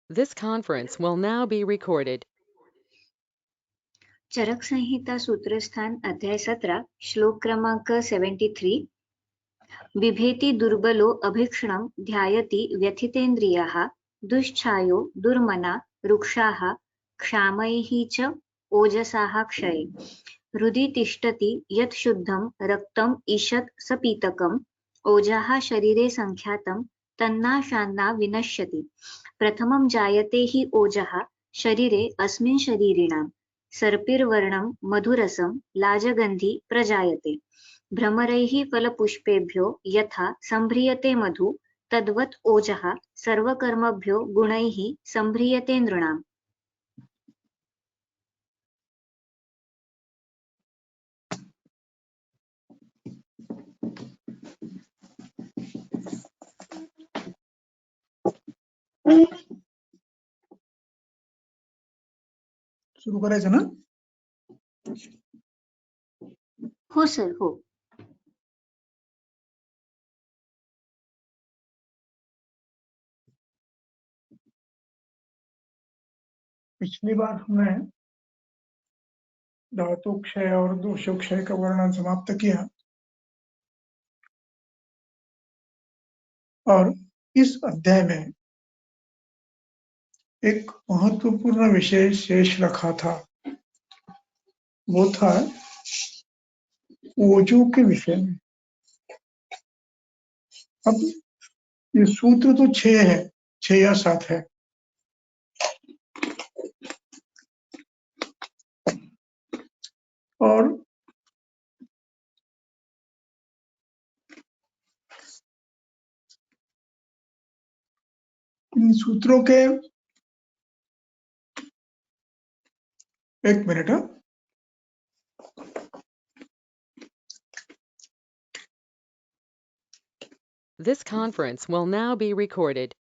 This conference will now be recorded. चरक संहिता सूत्रस्थान अध्याय 17 श्लोक क्रमांक 73 बिभेति दुर्बलो अभीक्षणं ध्यायति व्यथितेन्द्रियाः दुश्छायो दुर्मना रुक्षाः क्षामैः च ओजसाः क्षये हृदि तिष्ठति यत् शुद्धं रक्तम् ईषत् सपीतकम् ओजाः शरीरे संख्यातं तन्नाशान्ना विनश्यति प्रथमं जायते हि ओजः शरीरे अस्मिन् शरीरिणाम् सर्पिर्वर्णं मधुरसं लाजगन्धि प्रजायते भ्रमरैः फलपुष्पेभ्यो यथा सम्भ्रियते मधु तद्वत् ओजः सर्वकर्मभ्यो गुणैः सम्भ्रियते नृणाम्। सुरू करायचं ना? हो सर, हो. पिछली बार हमने धातु क्षय और दोषोक्षय का वर्णन समाप्त किया और इस अध्याय में एक महत्वपूर्ण विषय शेष रखा था, वो था ओजों के विषय में। अब ये सूत्र तो 6 है, 6 या 7 है। और इन सूत्रों के एक minute This conference will now be recorded.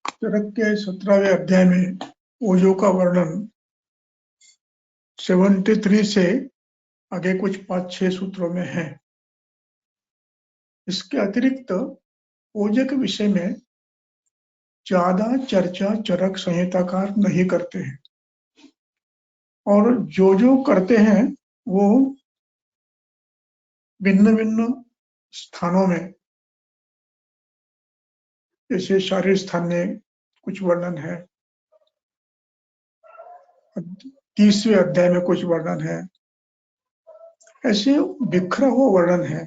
चरक के 17वें अध्याय में ओजों का वर्णन 73 से आगे कुछ 5-6 सूत्रों में है। इसके अतिरिक्त ओज के विषय में ज्यादा चर्चा चरक संहिताकार नहीं करते हैं और जो करते हैं वो भिन्न भिन्न स्थानों में, जैसे शारीर स्थान में कुछ वर्णन है, 30वें अध्याय में कुछ वर्णन है, ऐसे बिखरा हुआ वर्णन है।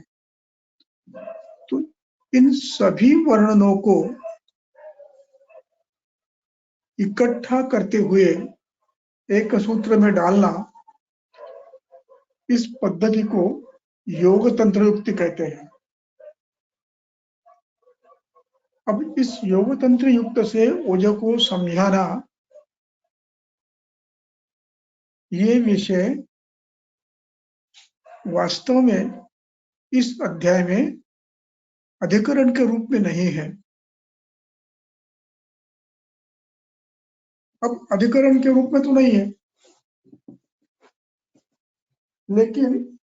तो इन सभी वर्णनों को इकट्ठा करते हुए एक सूत्र में डालना, इस पद्धति को योग तंत्र युक्ति कहते हैं। अब इस योग तंत्र युक्त से ओज को समझाना, ये विषय वास्तव में इस अध्याय में अधिकरण के रूप में नहीं है। अब अधिकरण के रूप में तो नहीं है, लेकिन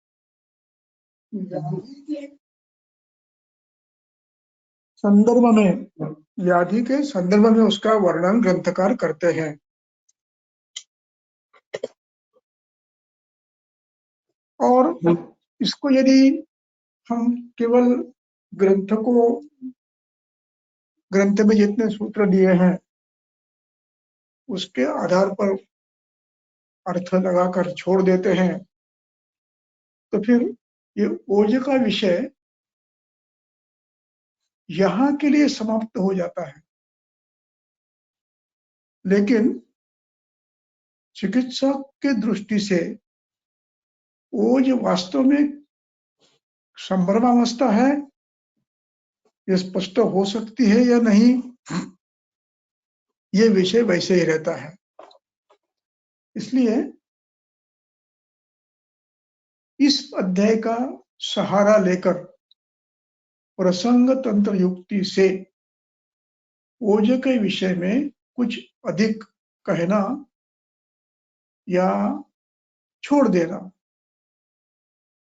संदर्भ में, व्याधि के संदर्भ में उसका वर्णन ग्रंथकार करते हैं। और इसको यदि हम केवल ग्रंथ में जितने सूत्र दिए हैं उसके आधार पर अर्थ लगाकर छोड़ देते हैं, तो फिर ये ओज का विषय यहाँ के लिए समाप्त हो जाता है। लेकिन चिकित्सक के दृष्टि से ओज वास्तव में संभ्रमावस्था है, ये स्पष्ट हो सकती है या नहीं, ये विषय वैसे ही रहता है। इसलिए इस अध्याय का सहारा लेकर प्रसंग तंत्र युक्ति से ओज के विषय में कुछ अधिक कहना या छोड़ देना,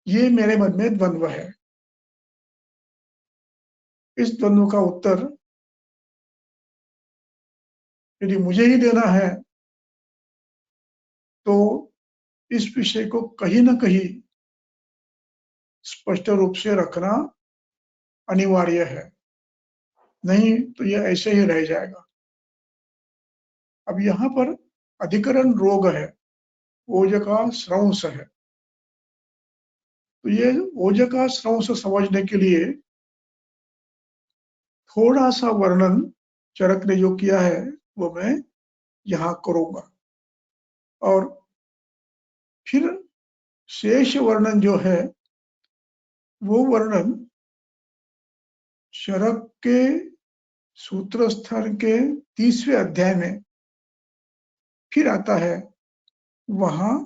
ये मेरे मन में द्वंद्व है। इस द्वंद्व का उत्तर यदि मुझे ही देना है तो इस विषय को कहीं ना कहीं स्पष्ट रूप से रखना अनिवार्य है, नहीं तो यह ऐसे ही रह जाएगा। अब यहाँ पर अधिकरण रोग है, ओजका स्रंस है। तो ये ओजका स्रंस समझने के लिए थोड़ा सा वर्णन चरक ने जो किया है वो मैं यहाँ करूंगा, और फिर शेष वर्णन जो है वो वर्णन चरक के सूत्र स्थान के 30वें अध्याय में फिर आता है, वहां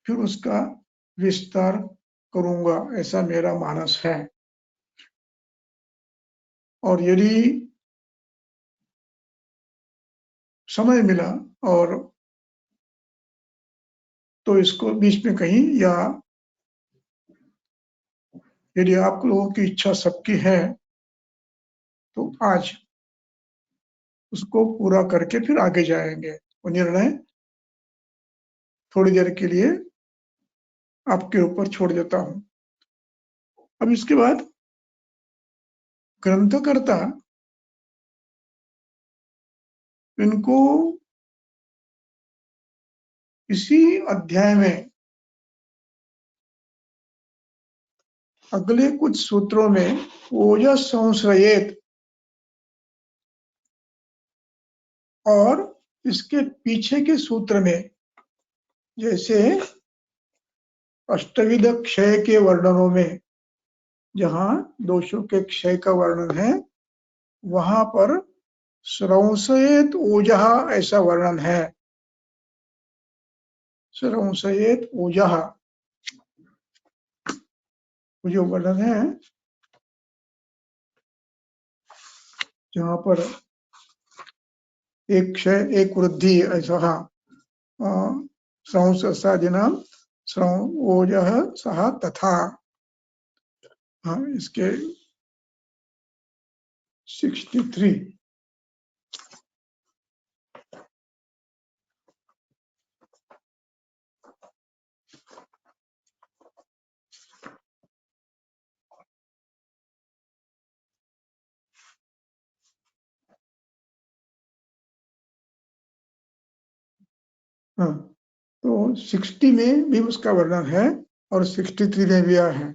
फिर उसका विस्तार करूंगा, ऐसा मेरा मानस है। और यदि समय मिला और तो इसको बीच में कहीं, या यदि आप लोगों की इच्छा सबकी है तो आज उसको पूरा करके फिर आगे जाएंगे। वो निर्णय थोड़ी देर के लिए आपके ऊपर छोड़ देता हूं। अब इसके बाद ग्रंथकर्ता इनको इसी अध्याय में अगले कुछ सूत्रों में ओजस संश्रयेत और इसके पीछे के सूत्र में, जैसे अष्टविध क्षय के वर्णनों में जहां दोषों के क्षय का वर्णन है, वहां पर स्रंसयेत ओजः ऐसा वर्णन है। स्रंसयेत ओजः जो वर्णन है, जहां पर एक क्षय एक वृद्धि ऐसा स्रंसादिनाम ओजः सह तथा, हाँ इसके 63। हाँ, तो 60 में भी उसका वर्णन है और 63 में भी है।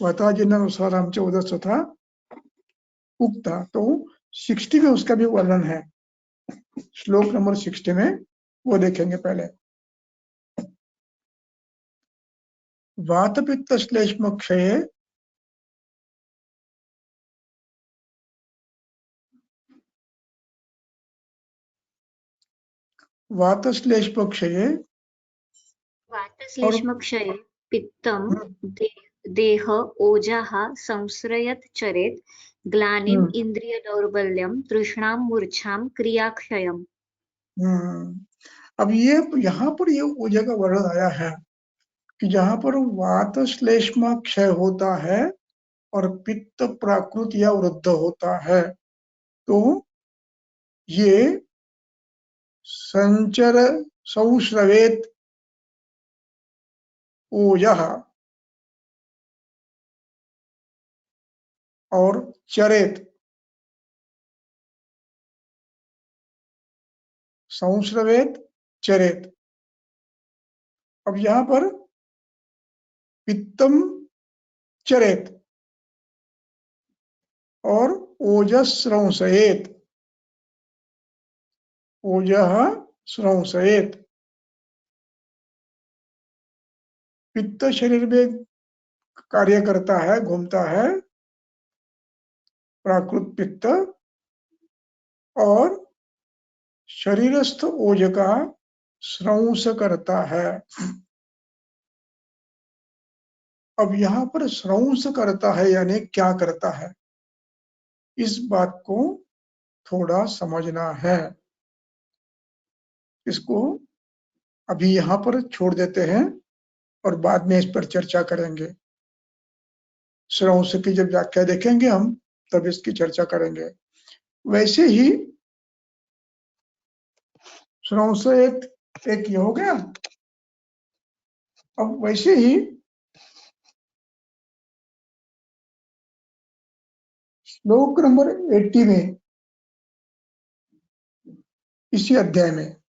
वाताजिन्नानुसार हम 14 था उक्ता, तो 60 में उसका भी वर्णन है। श्लोक नंबर 60 में वो देखेंगे पहले। वातपित्त श्लेष्म क्षये वातश्लेष्म क्षये वातश्लेष्मक्षये पित्तं देह ओजः संश्रयत् चरेत् ग्लानिम् इन्द्रियदौर्बल्यं तृष्णां मूर्छां क्रियाक्षयम्। अब ये यहाँ पर ये ओजः का वर्णन आया है कि जहाँ पर वातश्लेष्म क्षय होता है और पित्त प्राकृत या वृद्ध होता है, तो ये संचर संश्रवेत ओजः और चरेत संश्रवेत चरेत। अब यहां पर पित्तम चरेत और ओजस स्रंसयेत, ओजः स्रंसयेत। पित्त शरीर में कार्य करता है, घूमता है, प्राकृत पित्त, और शरीरस्थ ओज का स्रंस करता है। अब यहाँ पर स्रंस करता है यानी क्या करता है, इस बात को थोड़ा समझना है। इसको अभी यहाँ पर छोड़ देते हैं और बाद में इस पर चर्चा करेंगे। श्रवंश की जब व्याख्या देखेंगे हम तब इसकी चर्चा करेंगे। वैसे ही श्रवंश एक ये हो गया। अब वैसे ही श्लोक नंबर 80 में, इसी अध्याय में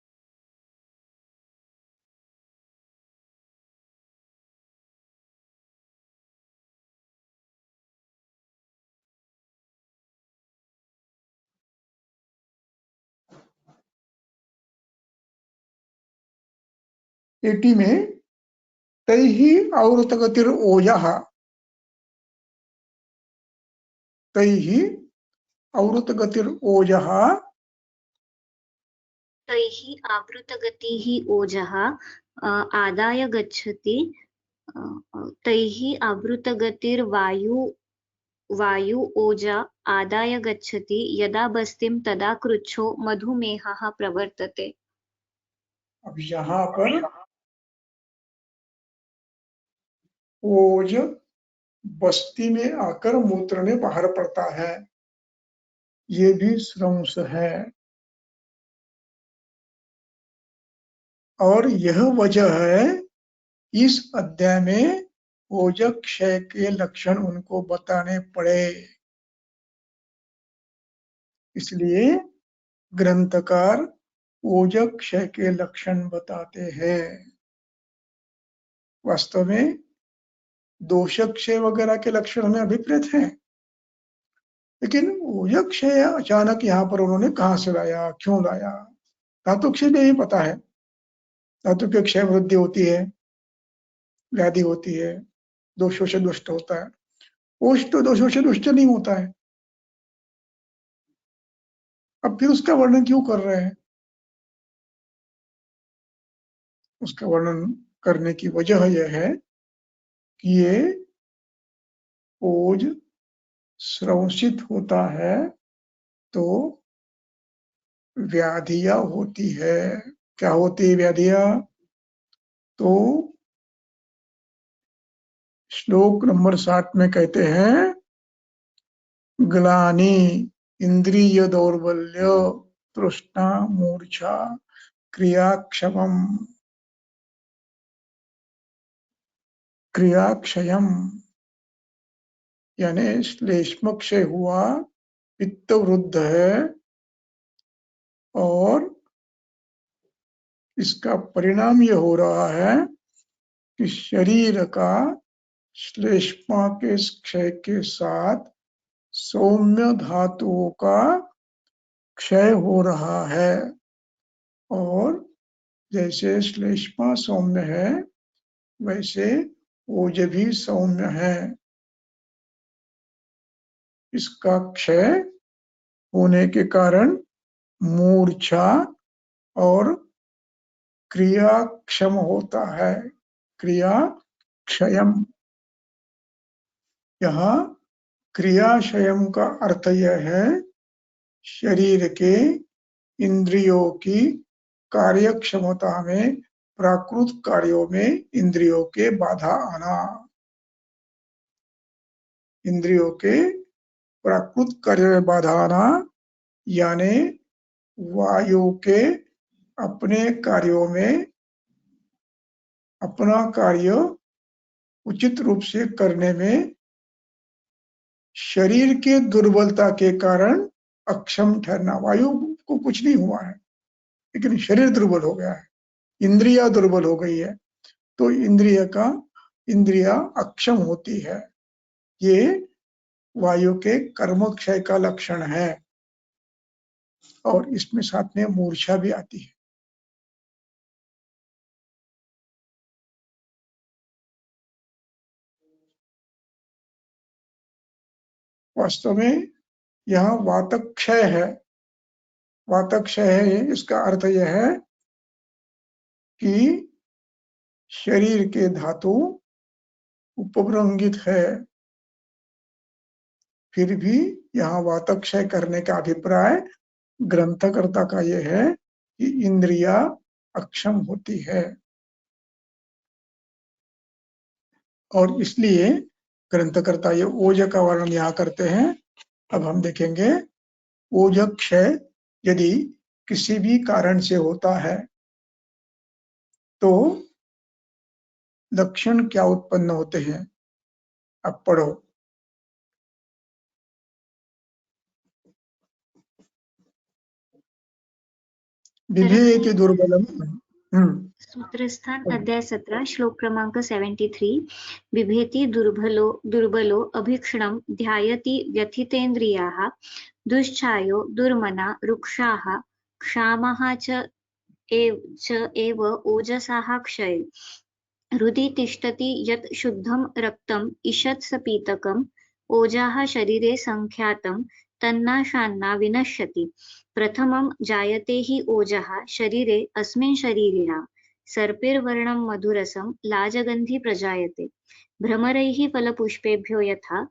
तैः औरतगतिर्ओजः, तैः औरतगतिर्ओजः तैः आवृतगतिः ओजः आदाय गच्छति। तैः वायु ओजा आदाय गच्छति। यदा बस्तिं तदा कृच्छो मधुमेहः प्रवर्तते। अब यहाँ पर ओज बस्ती में आकर मूत्र में बाहर पड़ता है, ये भी श्रवंश है। और यह वजह है इस अध्याय में ओज क्षय के लक्षण उनको बताने पड़े, इसलिए ग्रंथकार ओज क्षय के लक्षण बताते हैं। वास्तव में दोष क्षय वगैरह के लक्षण हमें अभिप्रेत हैं, लेकिन ओज क्षय अचानक यहाँ पर उन्होंने कहाँ से लाया, क्यों लाया? धातु क्षय नहीं पता है। धातु के क्षय वृद्धि होती है, व्याधि होती है, दोषों से दुष्ट होता है। ओष तो दोषों से दुष्ट नहीं होता है। अब फिर उसका वर्णन क्यों कर रहे हैं? उसका वर्णन करने की वजह यह है कि ये ओज श्रवसित होता है तो व्याधियां होती है। क्या होती है व्याधियां? तो श्लोक नंबर 60 में कहते हैं, ग्लानि इंद्रिय दौर्बल्य तृष्णा मूर्छा क्रियाक्षयम, यानी श्लेष्म क्षय हुआ, पित्त वृद्ध है और इसका परिणाम ये हो रहा है कि शरीर का श्लेष्मा के क्षय के साथ सौम्य धातुओं का क्षय हो रहा है। और जैसे श्लेष्मा सौम्य है वैसे ओज भी सौम्य है। इसका क्षय होने के कारण मूर्छा और क्रियाक्षम होता है, क्रिया क्षयम। यहाँ क्रियाक्षयम का अर्थ यह है शरीर के इंद्रियों की कार्य क्षमता में, प्राकृत कार्यों में इंद्रियों के बाधा आना। इंद्रियों के प्राकृत कार्य में बाधा आना यानी वायु के अपने कार्यों में अपना कार्य उचित रूप से करने में शरीर के दुर्बलता के कारण अक्षम ठहरना। वायु को कुछ नहीं हुआ है लेकिन शरीर दुर्बल हो गया है, इंद्रिया दुर्बल हो गई है, तो इंद्रिया अक्षम होती है। ये वायु के कर्म क्षय का लक्षण है और इसमें साथ में मूर्छा भी आती है। वास्तव में यहाँ वातक्षय है। वातक्षय है, इसका अर्थ यह है कि शरीर के धातु उपभ्रंगित है, फिर भी यहाँ वातक्षय करने का अभिप्राय ग्रंथकर्ता का यह है कि इंद्रिया अक्षम होती है। और इसलिए ग्रंथकर्ता ये ओज का वर्णन यहाँ करते हैं। अब हम देखेंगे ओज क्षय यदि किसी भी कारण से होता है तो लक्षण क्या उत्पन्न होते हैं। अब पढ़ो। विभेति दुर्बलम। सूत्रस्थान अध्याय 17 श्लोक क्रमांक 73। बिभेति दुर्बलो अभीक्षणं ध्यायति व्यथितेन्द्रियाः दुश्चायो दुर्मना रुक्षाः क्षामः च एव ओजसाः क्षये हृदि तिष्ठति यत् शुद्धं रक्तम् ईषत् सपीतकम् ओजाः शरीरे संख्यातं तन्नाशान्ना विनश्यति। प्रथमं जायते हि ओजः शरीरे अस्मिन् शरीरिणा सर्पिर्वर्णं मधुरसं लाजगन्धि प्रजायते। भ्रमरैः फलपुष्पेभ्यो यथा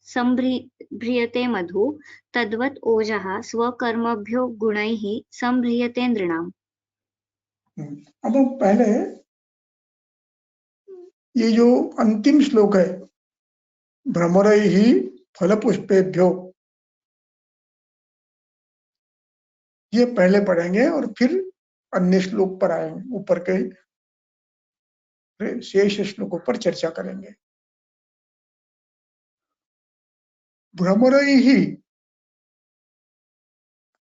संभ्रियते मधु तद्वत् ओजः स्वकर्मभ्यो गुणैः संभ्रियते नृणाम्। अब पहले ये जो अंतिम श्लोक है भ्रमरैः फलपुष्पेभ्यो, ये पहले पढ़ेंगे और फिर अन्य श्लोक पर आएंगे, ऊपर के शेष श्लोकों पर चर्चा करेंगे। भ्रमरैः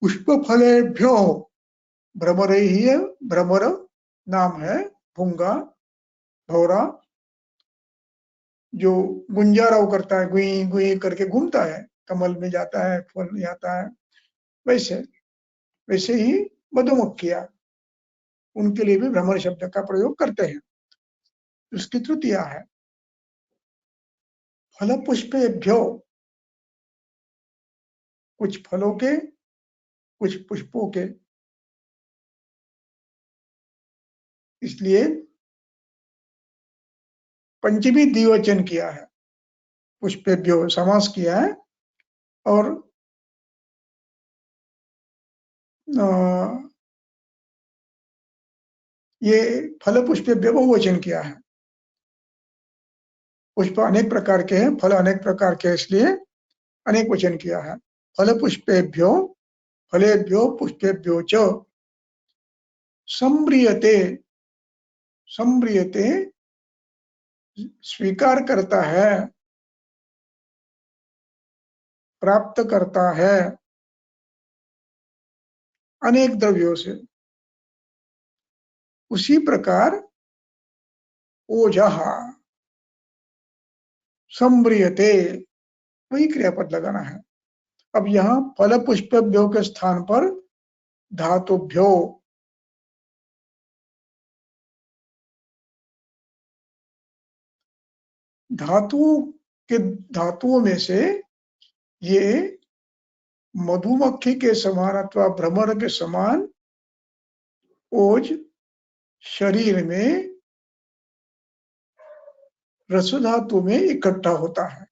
पुष्पफलेभ्यो, भ्रमरैः भ्रमर नाम है भूंगा भौरा जो गुंजाराव करता है, गुई गुई करके घूमता है, कमल में जाता है, फल में आता है, वैसे ही मधुमक्खियां, उनके लिए भी भ्रमर शब्द का प्रयोग करते हैं। उसकी तृतीया है फल पुष्पेभ्यो, कुछ फलों के कुछ पुष्पों के, इसलिए पंचमी द्विवचन किया है, पुष्पेभ्यो समास किया है और ये फल पुष्पेभ्यो बहुवचन किया है। पुष्प अनेक प्रकार के हैं, फल अनेक प्रकार के, इसलिए अनेक वचन किया है। फल पुष्पेभ्यो फलेभ्यो पुष्पेभ्यो च संम्रियते, संम्रियते स्वीकार करता है, प्राप्त करता है अनेक द्रव्यों से। उसी प्रकार ओजः संम्रियते, वही क्रियापद लगाना है। अब यहाँ फल पुष्पेभ्यो के स्थान पर धातुभ्यो, धातुओं में से ये मधुमक्खी के समान अथवा भ्रमर के समान ओज शरीर में रस धातु में इकट्ठा होता है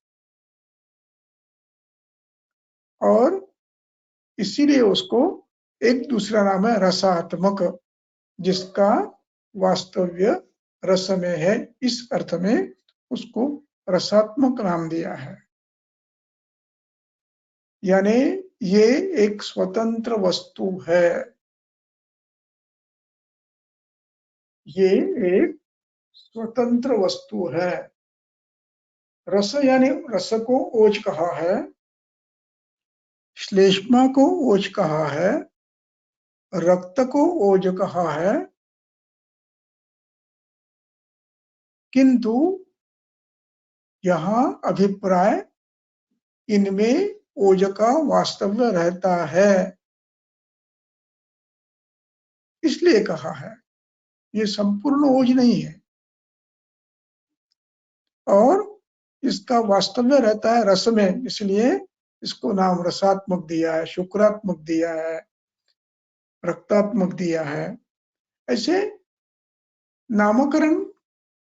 और इसीलिए उसको एक दूसरा नाम है रसात्मक, जिसका वास्तव्य रस में है, इस अर्थ में उसको रसात्मक नाम दिया है। यानी ये एक स्वतंत्र वस्तु है, ये एक स्वतंत्र वस्तु है। रस यानी रस को ओज कहा है, श्लेष्मा को ओज कहा है, रक्त को ओज कहा है, किंतु यहाँ अभिप्राय इनमें ओज का वास्तव्य रहता है, इसलिए कहा है। ये संपूर्ण ओज नहीं है और इसका वास्तव्य रहता है रस में, इसलिए इसको नाम रसात्मक दिया है, शुक्रात्मक दिया है, रक्तात्मक दिया है। ऐसे नामकरण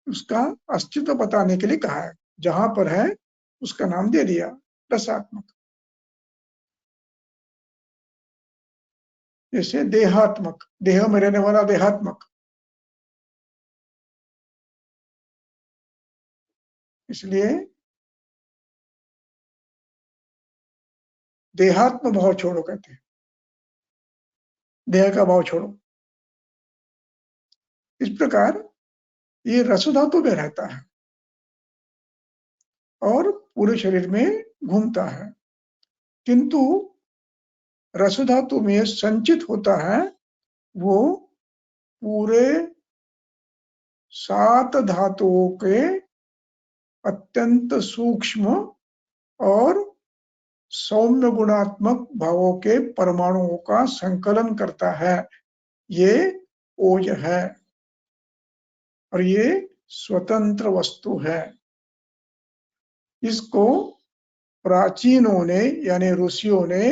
उसका अस्तित्व बताने के लिए कहा है, जहां पर है उसका नाम दे दिया रसात्मक। जैसे देहात्मक, देह में रहने वाला देहात्मक, इसलिए देहात्म भाव छोड़ो कहते हैं, देह का भाव छोड़ो। इस प्रकार ये रस धातु में रहता है और पूरे शरीर में घूमता है, किंतु रस धातु में संचित होता है वो पूरे 7 धातुओं के अत्यंत सूक्ष्म और सौम्य गुणात्मक भावों के परमाणुओं का संकलन करता है। ये ओज है और ये स्वतंत्र वस्तु है। इसको प्राचीनों ने यानी ऋषियों ने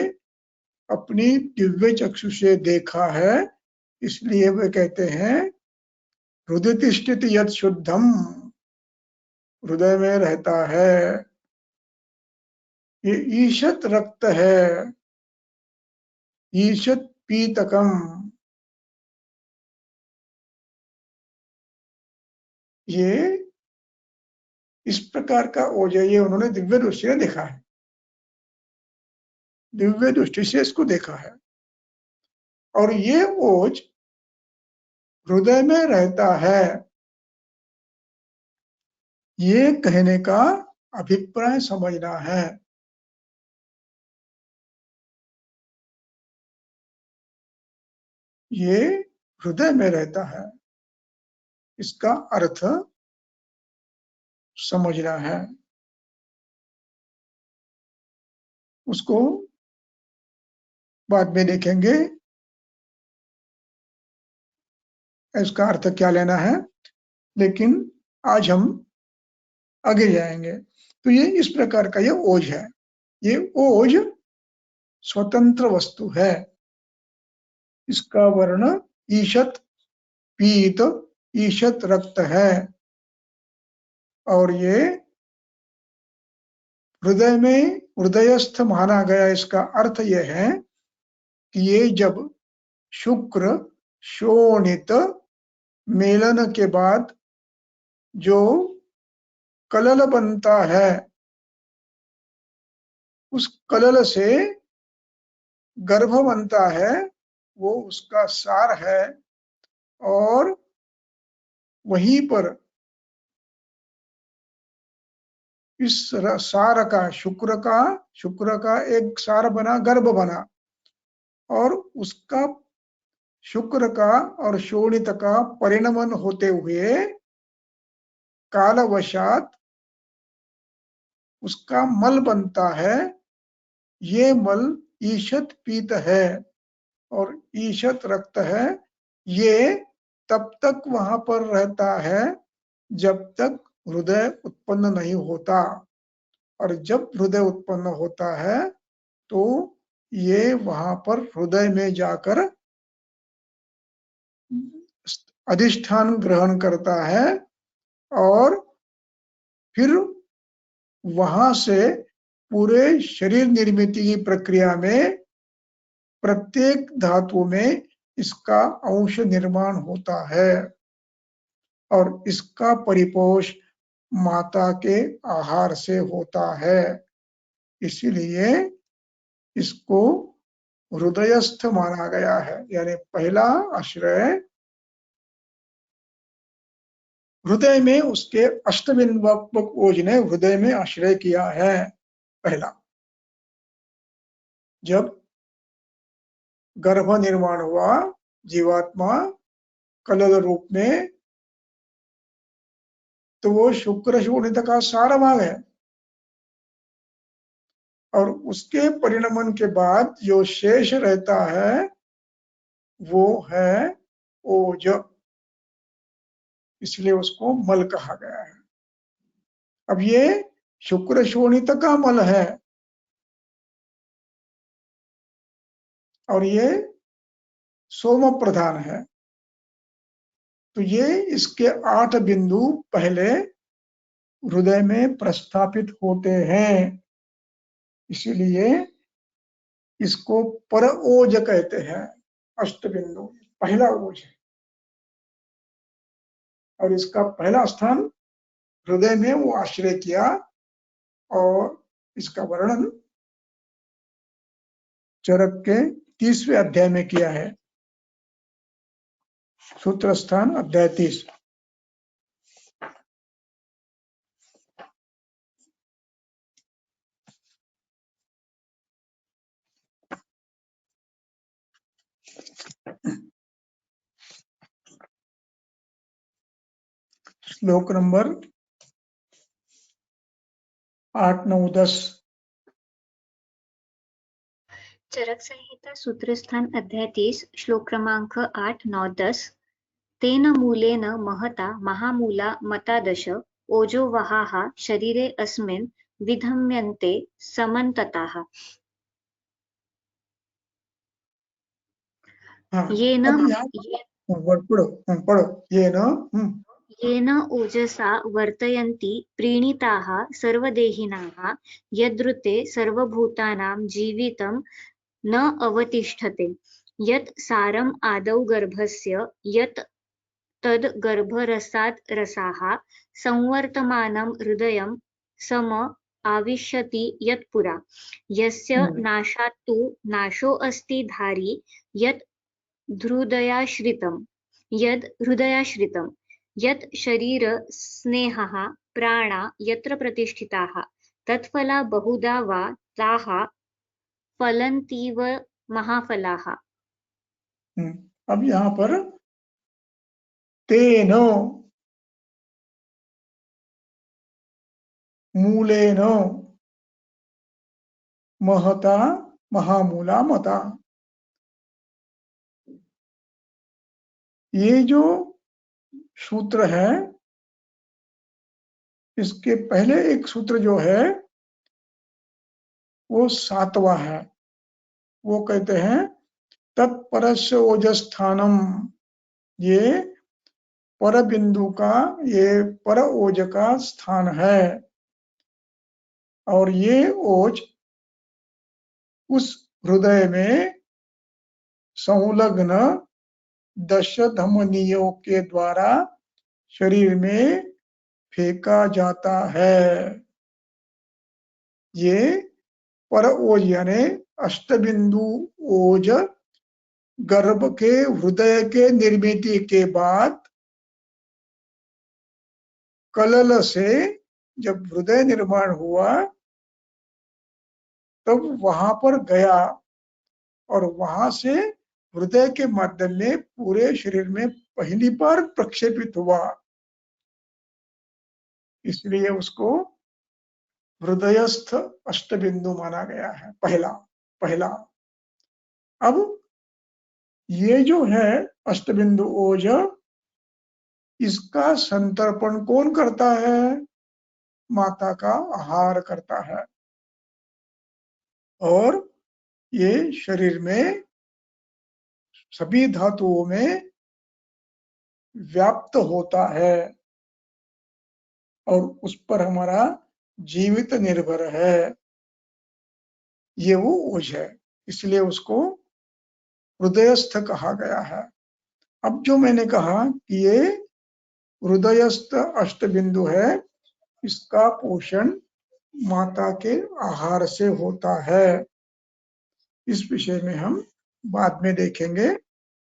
अपनी दिव्य चक्षु से देखा है, इसलिए वे कहते हैं हृदय तिष्ठति यत् शुद्धम, हृदय में रहता है, ये ईशत रक्त है, ईशत पीतकम, ये इस प्रकार का ओज है। ये उन्होंने दिव्य दृष्टि से देखा है, दिव्य दृष्टि से इसको देखा है। और ये ओज हृदय में रहता है, ये कहने का अभिप्राय समझना है। ये हृदय में रहता है, इसका अर्थ समझना है। उसको बाद में देखेंगे इसका अर्थ क्या लेना है, लेकिन आज हम आगे जाएंगे। तो ये इस प्रकार का ये ओज है। ये ओज स्वतंत्र वस्तु है। इसका वर्ण ईशत पीत, ईशत रक्त है और ये हृदय में हृदयस्थ माना गया। इसका अर्थ यह है कि ये जब शुक्र शोणित मेलन के बाद जो कलल बनता है, उस कलल से गर्भ बनता है, वो उसका सार है। और वहीं पर इस सार का शुक्र का एक सार बना, गर्भ बना, और उसका शुक्र का और शोणित का परिणमन होते हुए कालवशात उसका मल बनता है। ये मल ईशत पीत है और ईशत रक्त है। ये तब तक वहां पर रहता है जब तक हृदय उत्पन्न नहीं होता, और जब हृदय उत्पन्न होता है तो ये वहां पर हृदय में जाकर अधिष्ठान ग्रहण करता है और फिर वहां से पूरे शरीर निर्मित की प्रक्रिया में प्रत्येक धातु में इसका अंश निर्माण होता है और इसका परिपोष माता के आहार से होता है। इसीलिए इसको हृदयस्थ माना गया है, यानी पहला आश्रय हृदय में उसके अष्टबिंबात्मक ओज ने हृदय में आश्रय किया है। पहला, जब गर्भ निर्माण हुआ, जीवात्मा कलल रूप में, तो वो शुक्र शोणित का सार भाग है और उसके परिणमन के बाद जो शेष रहता है वो है ओज, इसलिए उसको मल कहा गया है। अब ये शुक्र शोणित का मल है और ये सोम प्रधान है, तो ये इसके 8 बिंदु पहले हृदय में प्रस्थापित होते हैं, इसीलिए इसको पर ओज कहते हैं। अष्टबिंदु पहला ओज है और इसका पहला स्थान हृदय में वो आश्रय किया और इसका वर्णन चरक के 30वें अध्याय में किया है। सूत्र स्थान अध्याय 30। श्लोक नंबर 8, 9, 10। चरक संहिता सूत्र स्थान अध्याय 30 श्लोक क्रमांक 8, 9, 10। तेन मूलेन महता महामूला मतादश ओजो वहाः शरीरे अस्मिन् विधम्यन्ते समन्तताः। येन ओजसा वर्तयन्ति प्रीणिताः सर्वदेहिनाः यदृते सर्वभूतानां जीवितं न अवतिष्ठते। यत् सारम् आदौ गर्भस्य यत् तद् गर्भरसात् रसाः संवर्तमानं हृदयं सम आविशति यत् पुरा। यस्य नाशात् तु नाशो अस्ति धारी यत् हृदयाश्रितं यत् शरीर स्नेहः प्राणा यत्र प्रतिष्ठिताः तत्फला बहुधा वा ताः फलन्तीव महाफलाः। अब यहाँ पर तेन मूलेन महता महामूला मता, ये जो सूत्र है इसके पहले एक सूत्र जो है वो 7वां है। वो कहते हैं तत्परस्य ओजस्थानम, ये पर बिंदु का ये पर ओज का स्थान है और ये ओज उस हृदय में संलग्न 10 धमनियों के द्वारा शरीर में फेंका जाता है। ये पर ओज यानी अष्टबिंदु ओज गर्भ के हृदय के निर्मित के बाद कलल से जब हृदय निर्माण हुआ तब वहां पर गया और वहां से हृदय के माध्यम में पूरे शरीर में पहली बार प्रक्षेपित हुआ, इसलिए उसको हृदयस्थ अष्टबिंदु माना गया है। पहला अब ये जो है अष्टबिंदु ओज, इसका संतर्पण कौन करता है? माता का आहार करता है और ये शरीर में सभी धातुओं में व्याप्त होता है और उस पर हमारा जीवित निर्भर है। ये वो ओज है, इसलिए उसको हृदयस्थ कहा गया है। अब जो मैंने कहा कि ये हृदयस्थ अष्टबिंदु है, इसका पोषण माता के आहार से होता है। इस विषय में हम बाद में देखेंगे।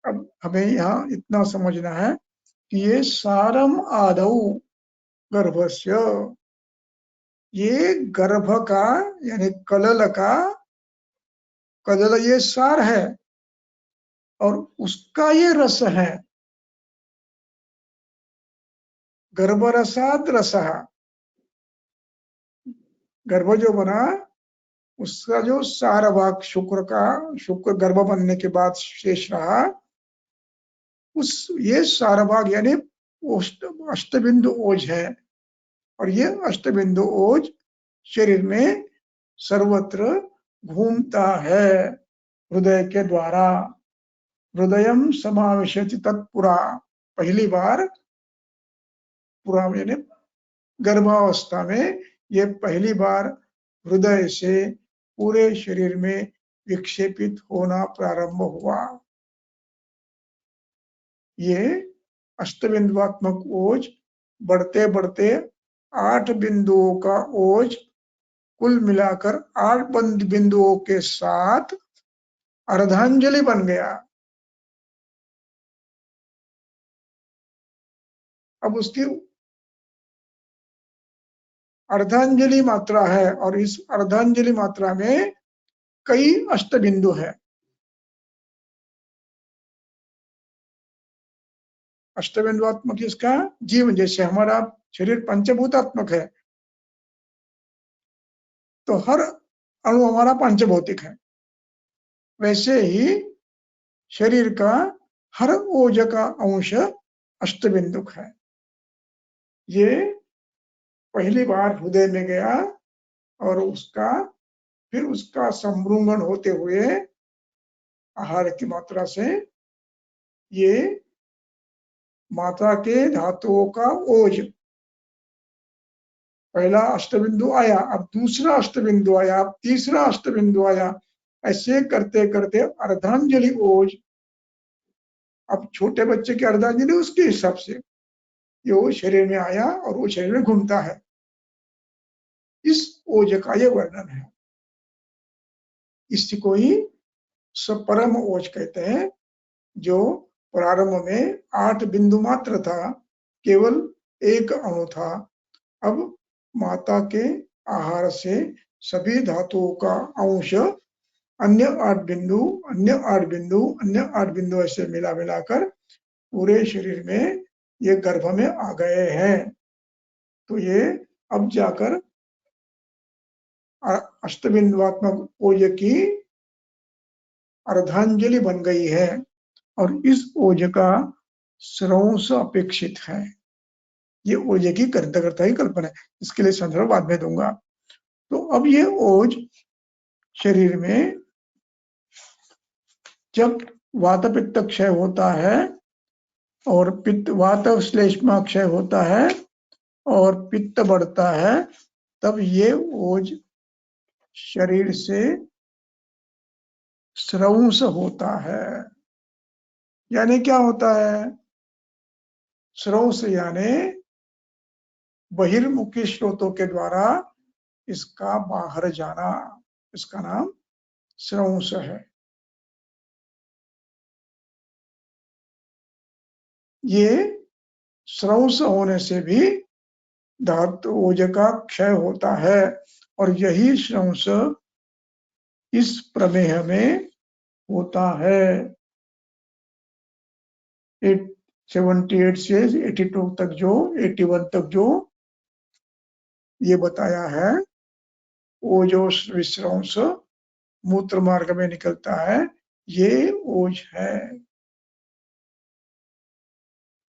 अब हमें यहाँ इतना समझना है कि ये सारम आदौ गर्भस्य, ये गर्भ का यानी कलल ये सार है और उसका ये रस है। गर्भरसाद रसः, गर्भ जो बना उसका जो सार भाग शुक्र गर्भ बनने के बाद शेष रहा, उस ये सार भाग यानी अष्टबिंदु ओज है और ये अष्टबिंदु ओज शरीर में सर्वत्र घूमता है हृदय के द्वारा। हृदयम समाविशति तत्पुरा, पहली बार पुरा यानी गर्भावस्था में ये पहली बार हृदय से पूरे शरीर में विक्षेपित होना प्रारंभ हुआ। ये अष्टबिंदुआत्मक ओज बढ़ते बढ़ते 8 बिंदुओं का ओज कुल मिलाकर 8 बिंदुओं के साथ अर्धांजलि बन गया। अब उसकी अर्धांजलि मात्रा है और इस अर्धांजलि मात्रा में कई अष्टबिंदु है। अष्टबिंदुआत्मक इसका जीव, जैसे हमारा शरीर पंचभूतात्मक है तो हर अणु हमारा पंचभौतिक है, वैसे ही शरीर का हर ओज का अंश अष्टबिंदुक है। ये पहली बार हृदय में गया और फिर उसका समृंगन होते हुए आहार की मात्रा से ये माता के धातुओं का ओज, पहला अष्टबिंदु आया, अब दूसरा अष्टबिंदु आया, अब तीसरा अष्टबिंदु आया, ऐसे करते करते अर्धांजलि ओज, अब छोटे बच्चे की अर्धांजलि उसके हिसाब से ये वो शरीर में आया और वो शरीर में घूमता है। इस ओज का ये वर्णन है। इसी को ही सपरम ओज कहते हैं, जो प्रारंभ में 8 बिंदु मात्र था, केवल एक अणु था। अब माता के आहार से सभी धातुओं का अंश अन्य 8 बिंदु, अन्य 8 बिंदु, अन्य 8 बिंदु ऐसे मिला मिलाकर पूरे शरीर में ये गर्भ में आ गए हैं। तो ये अब जाकर अष्टबिंदुआत्मक ओज की अर्धांजलि बन गई है और इस ओज का स्रंस अपेक्षित है। ये ओज की कर्ता ही कल्पना है, इसके लिए संदर्भ बाद में दूंगा। तो अब ये ओज शरीर में जब वात पित्त क्षय होता है और पित्त वात श्लेष्मा क्षय होता है और पित्त बढ़ता है, तब ये ओज शरीर से स्रंस होता है। यानी क्या होता है? स्रंस यानी बहिर्मुखी स्रोतों के द्वारा इसका बाहर जाना, इसका नाम स्रंस है। ये स्रंस होने से भी धातु ओज का क्षय होता है और यही स्रंस इस प्रमेय में होता है। 78 से 82 तक जो 81 तक जो ये बताया है, ओजो विश्रंस मूत्र मार्ग में निकलता है, ये ओज है।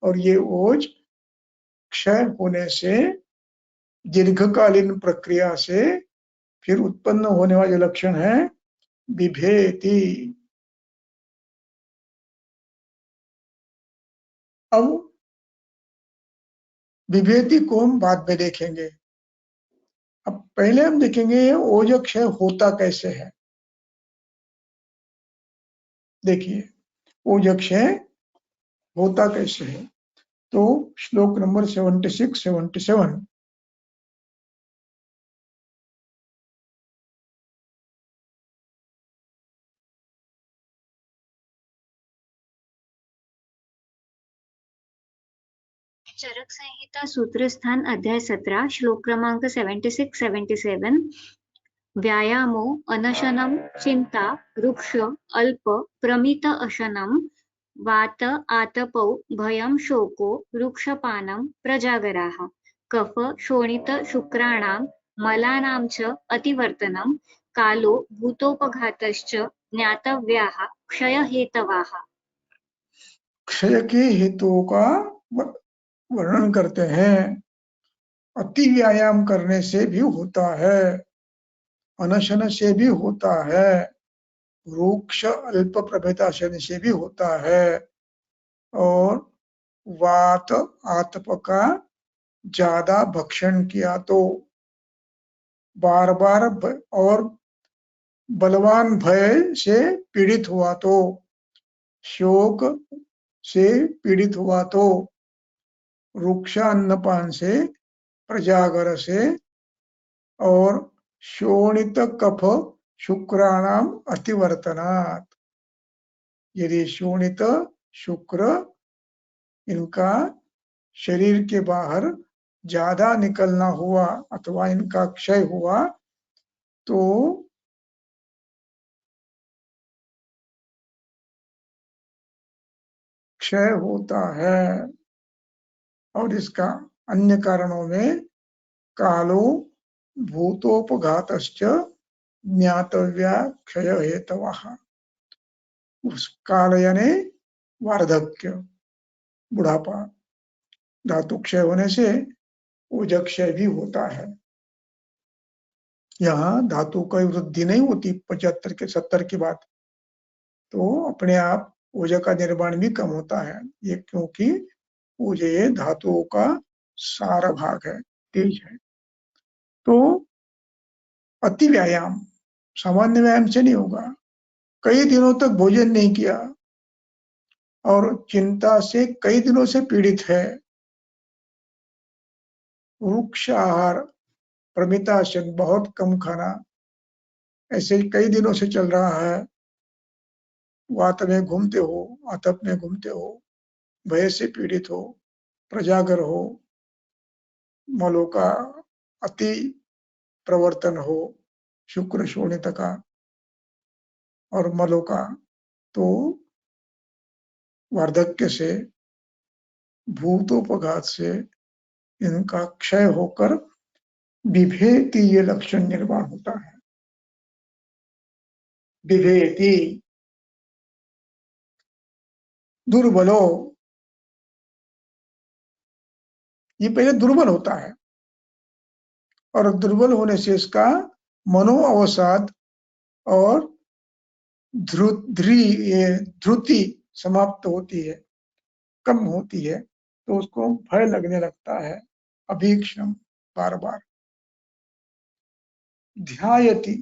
और ये ओज क्षय होने से दीर्घकालीन प्रक्रिया से फिर उत्पन्न होने वाले लक्षण है बिभेति। अब विभेति को हम बाद में देखेंगे। अब पहले हम देखेंगे ओज क्षय होता कैसे है। देखिए ओज क्षय होता कैसे है, तो श्लोक नंबर 76-77। चरक संहिता सूत्र स्थान अध्याय 17 श्लोक क्रमांक 76-77। व्यायामो अनशनम चिंता रुक्ष अल्प प्रमित अशनम वात आतपौ भयं शोको रुक्षपानं प्रजागराः कफ शोणित शुक्राणां मलानां च अतिवर्तनं कालो भूतोपघातश्च ज्ञातव्याः क्षयहेतवाः। क्षय के हेतुओं का वर्णन करते हैं। अति व्यायाम करने से भी होता है, अनशन से भी होता है, रुक्ष अल्प प्रभेदासन से भी होता है, और वात आतप का ज्यादा भक्षण किया तो, बार बार और बलवान भय से पीड़ित हुआ तो, शोक से पीड़ित हुआ तो रुक्षान्नपान से, प्रजागर से और शोणित कफ शुक्राणाम अतिवर्तनात्। यदि शोणित शुक्र इनका शरीर के बाहर ज्यादा निकलना हुआ अथवा इनका क्षय हुआ तो क्षय होता है। और इसका अन्य कारणों में कालो भूतोपघातश्च ज्ञातव्या क्षय हेतवः। उस काल यानी वार्धक्य, बुढ़ापा, धातु क्षय होने से ऊर्जा क्षय भी होता है। यहाँ धातु की वृद्धि नहीं होती 75 के 70 की बात, तो अपने आप ऊर्जा का निर्माण भी कम होता है। ये क्योंकि ऊर्जा ये धातुओं का सारा भाग है, तेज है। तो अति व्यायाम सामान्य व्यायाम से नहीं होगा। कई दिनों तक भोजन नहीं किया और चिंता से कई दिनों से पीड़ित है, वृक्ष आहार, प्रमितासन, बहुत कम खाना, ऐसे कई दिनों से चल रहा है, वात में घूमते हो, आतप में घूमते हो, भय से पीड़ित हो, प्रजागर हो, मलों का अति प्रवर्तन हो, शुक्र शोणित का और मलों का, तो वार्धक्य से, भूतोपघात से इनका क्षय होकर विभेति ये लक्षण निर्माण होता है। विभेति दुर्बलो, ये पहले दुर्बल होता है और दुर्बल होने से इसका मनो अवसाद और ध्रुति समाप्त होती है, कम होती है, तो उसको भय लगने लगता है, अभीक्षण, बार बार। ध्यायति,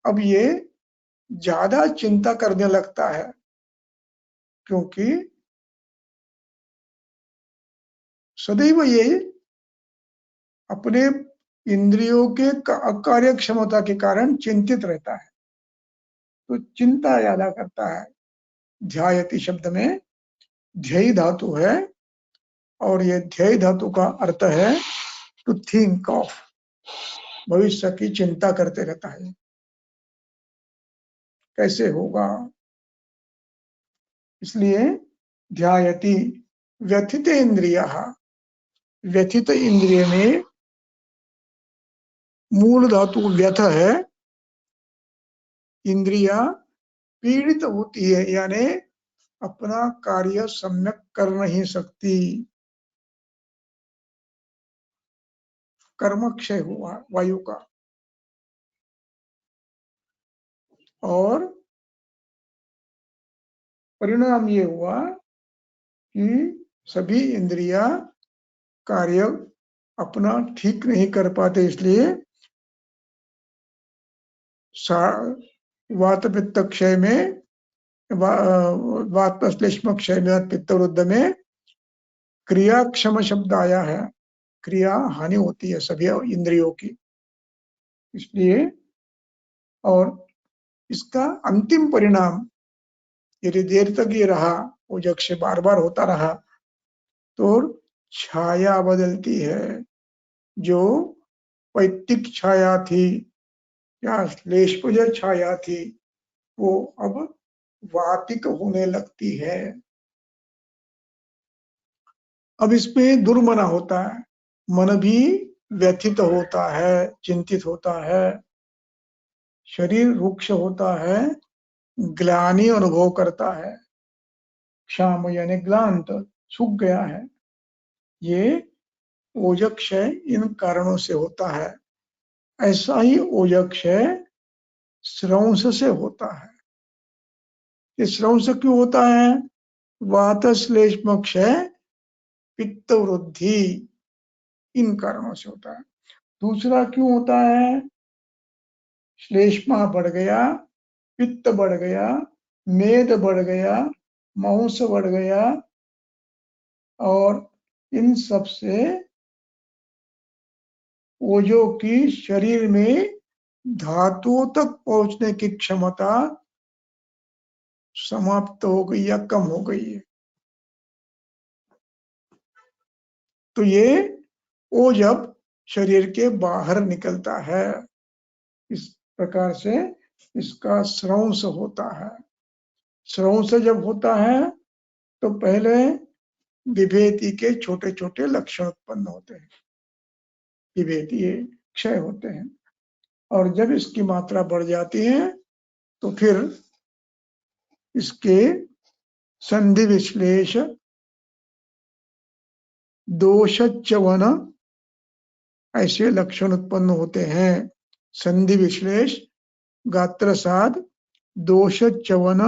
अब ये ज्यादा चिंता करने लगता है, क्योंकि सदैव ये अपने इंद्रियों के अकार्य क्षमता के कारण चिंतित रहता है, तो चिंता ज्यादा करता है। ध्यायति शब्द में ध्यय धातु है और ये ध्यय धातु का अर्थ है टू थिंक ऑफ, भविष्य की चिंता करते रहता है, कैसे होगा। इसलिए ध्यायति। व्यथित इंद्रिय, व्यथित इंद्रिय में मूल धातु व्यथ है, इंद्रिया पीड़ित होती है, यानी अपना कार्य सम्यक कर नहीं सकती, कर्म क्षय हुआ वायु का। और परिणाम ये हुआ कि सभी इंद्रिया कार्य अपना ठीक नहीं कर पाते, इसलिए वात पित्त क्षय में, वात श्लेष्म क्षय में, पित्त वृद्ध में क्रियाक्षम शब्द आया है, क्रिया हानि होती है सभी इंद्रियों की, इसलिए। और इसका अंतिम परिणाम यदि देर तक ये रहा, वो जक्ष बार बार होता रहा, तो छाया बदलती है। जो पैतृक छाया थी या श्लेष्मज छाया थी, वो अब वातिक होने लगती है। अब इसमें दुर्मना होता है, मन भी व्यथित होता है, चिंतित होता है, शरीर रुक्ष होता है, ग्लानि अनुभव करता है, क्षाम यानी ग्लांत, सूख गया है। ये ओजक्षय इन कारणों से होता है। ऐसा ही ओजक्षय श्रवंश से होता है। ये श्रवंश क्यों होता है? वात श्लेष्म क्षय, पित्त वृद्धि, इन कारणों से होता है। दूसरा क्यों होता है? श्लेष्मा बढ़ गया, पित्त बढ़ गया, मेद बढ़ गया, मांस बढ़ गया और इन सब से ओजो की शरीर में धातुओं तक पहुंचने की क्षमता समाप्त हो गई या कम हो गई है। तो ये ओ जब शरीर के बाहर निकलता है, इस प्रकार से इसका स्रवंस होता है। स्रवंस जब होता है तो पहले विभेति के छोटे छोटे लक्षण उत्पन्न होते हैं, विभेति क्षय होते हैं, और जब इसकी मात्रा बढ़ जाती है तो फिर इसके संधि विश्लेष, दोषच्यवन ऐसे लक्षण उत्पन्न होते हैं। संधि विश्लेष, गात्रसाद, दोषच्यवन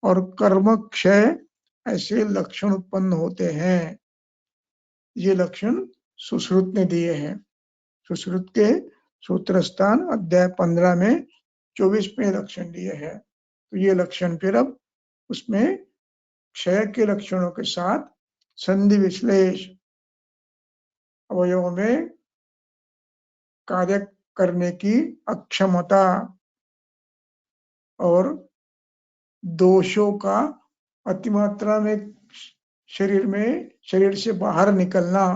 और कर्म क्षय ऐसे लक्षण उत्पन्न होते हैं। ये लक्षण सुश्रुत ने दिए हैं। सुश्रुत के सूत्रस्थान अध्याय 15 में 24वें लक्षण दिए हैं। तो ये लक्षण फिर अब उसमें क्षय के लक्षणों के साथ संधि विश्लेष, अवयवों में कार्य करने की अक्षमता और दोषों का अतिमात्रा में शरीर से बाहर निकलना,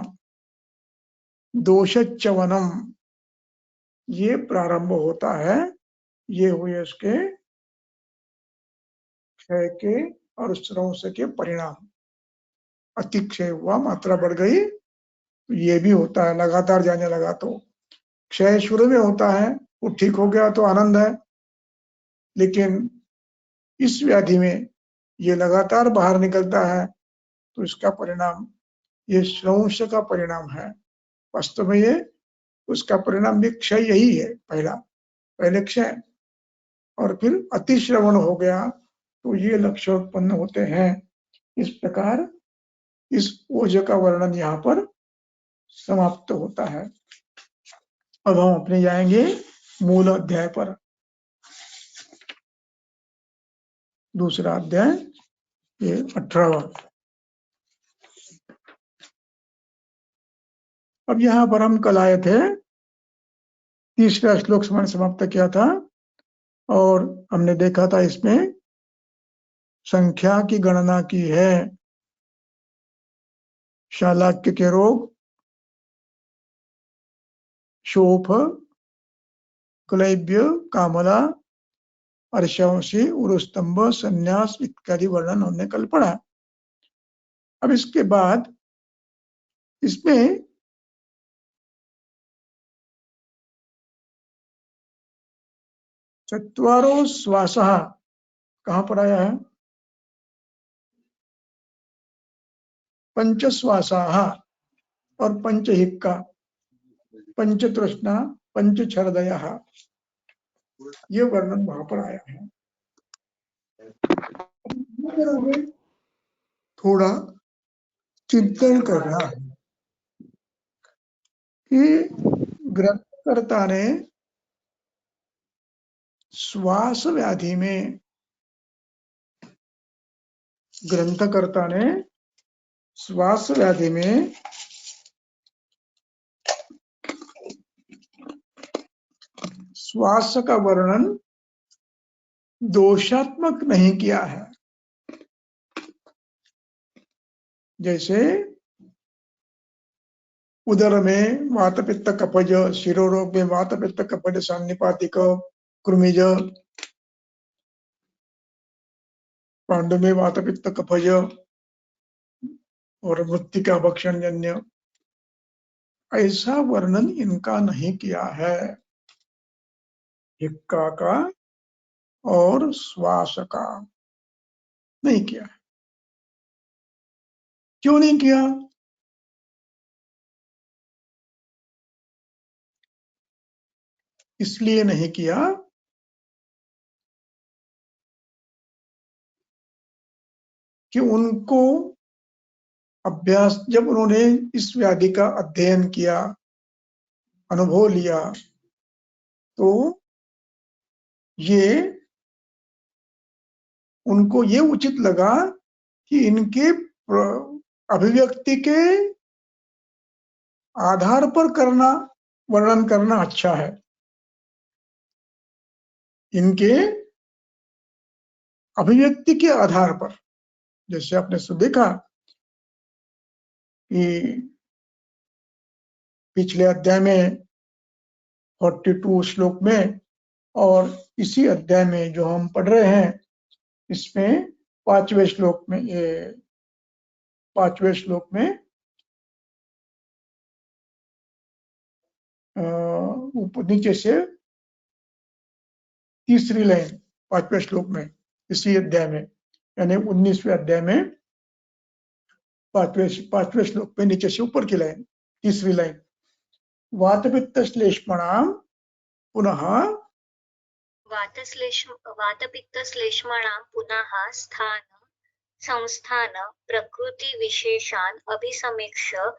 दोषच्यवनम, ये प्रारंभ होता है। ये हुए उसके क्षय के और स्रवंस के परिणाम। अतिक्षय हुआ, मात्रा बढ़ गई, तो ये भी होता है। लगातार जाने लगा तो क्षय शुरू में होता है, वो ठीक हो गया तो आनंद है, लेकिन इस व्याधि में ये लगातार बाहर निकलता है तो इसका परिणाम ये स्रवंस का परिणाम है। वास्तव में ये उसका परिणाम भी क्षय यही है। पहले क्षय और फिर अतिश्रवण हो गया तो ये लक्षण उत्पन्न होते हैं। इस प्रकार इस ओज का वर्णन यहाँ पर समाप्त होता है। अब हम अपने जाएंगे मूल अध्याय पर। दूसरा अध्याय, ये 18वां। अब यहाँ पर हम कल आए थे, तीसरा श्लोक समाप्त किया था और हमने देखा था इसमें संख्या की गणना की है। शालाक्य के रोग, शोफ, क्लैब्य, कामला, अर्शवंशी, उरुस्तंभ, संन्यास इत्यादि वर्णन हमने कल पढ़ा। अब इसके बाद इसमें चत्वारो श्वासः कहाँ पर आया है? पंचश्वासाः और पंचहिक्का, पंचतृष्णा, पंचछर्दयः, ये वर्णन वहां पर आया है। थोड़ा चिंतन करना है कि ग्रंथकर्ता ने श्वास व्याधि में, ग्रंथकर्ता ने श्वास व्याधि में श्वास का वर्णन दोषात्मक नहीं किया है। जैसे उदर में वात पित्त कफज, शिरोरोग में वात पित्त कफज सान्निपातिक कृमिज, पांडु में वात पित्त कफज और मृत्तिका भक्षण जन्य, ऐसा वर्णन इनका नहीं किया है, हिक्का का और श्वास का नहीं किया। क्यों नहीं किया? इसलिए नहीं किया कि उनको अभ्यास, जब उन्होंने इस व्याधि का अध्ययन किया, अनुभव लिया, तो ये उनको ये उचित लगा कि इनके अभिव्यक्ति के आधार पर करना, वर्णन करना अच्छा है। इनके अभिव्यक्ति के आधार पर, जैसे आपने देखा कि पिछले अध्याय में 42 श्लोक में और इसी अध्याय में जो हम पढ़ रहे हैं इसमें 5वें श्लोक में, ये 5वें श्लोक में नीचे से तीसरी लाइन 5वें श्लोक में इसी अध्याय में, यानी 19वें अध्याय में 5वें श्लोक में नीचे से ऊपर की लाइन, तीसरी लाइन, वातपित्त श्लेष्मणाम पुनः वातपित्त श्लेष्मणां पुनः स्थान संस्थान प्रकृति विशेषान् अभिसमीक्ष्य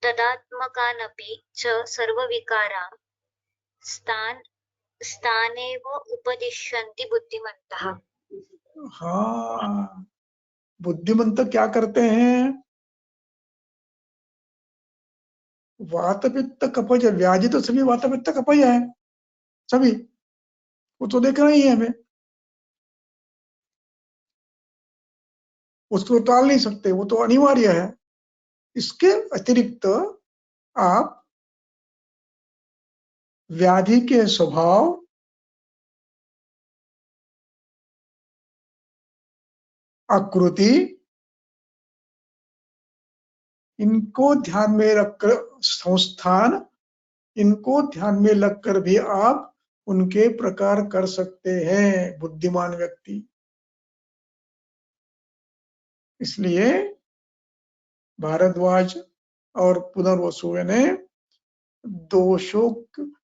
तदात्मकानपि च सर्वविकारां स्थानेव उपदिश्यन्ति बुद्धिमन्तः। हाँ, बुद्धिमंत क्या करते हैं? वातपित्त कफज व्याधि तो सभी वातपित्त कफज है, सभी, वो तो देखना ही है हमें, उसको टाल नहीं सकते, वो तो अनिवार्य है। इसके अतिरिक्त आप व्याधि के स्वभाव, आकृति, इनको ध्यान में रखकर, संस्थान, इनको ध्यान में रखकर भी आप उनके प्रकार कर सकते हैं, बुद्धिमान व्यक्ति। इसलिए भारद्वाज और पुनर्वसु ने दोषों,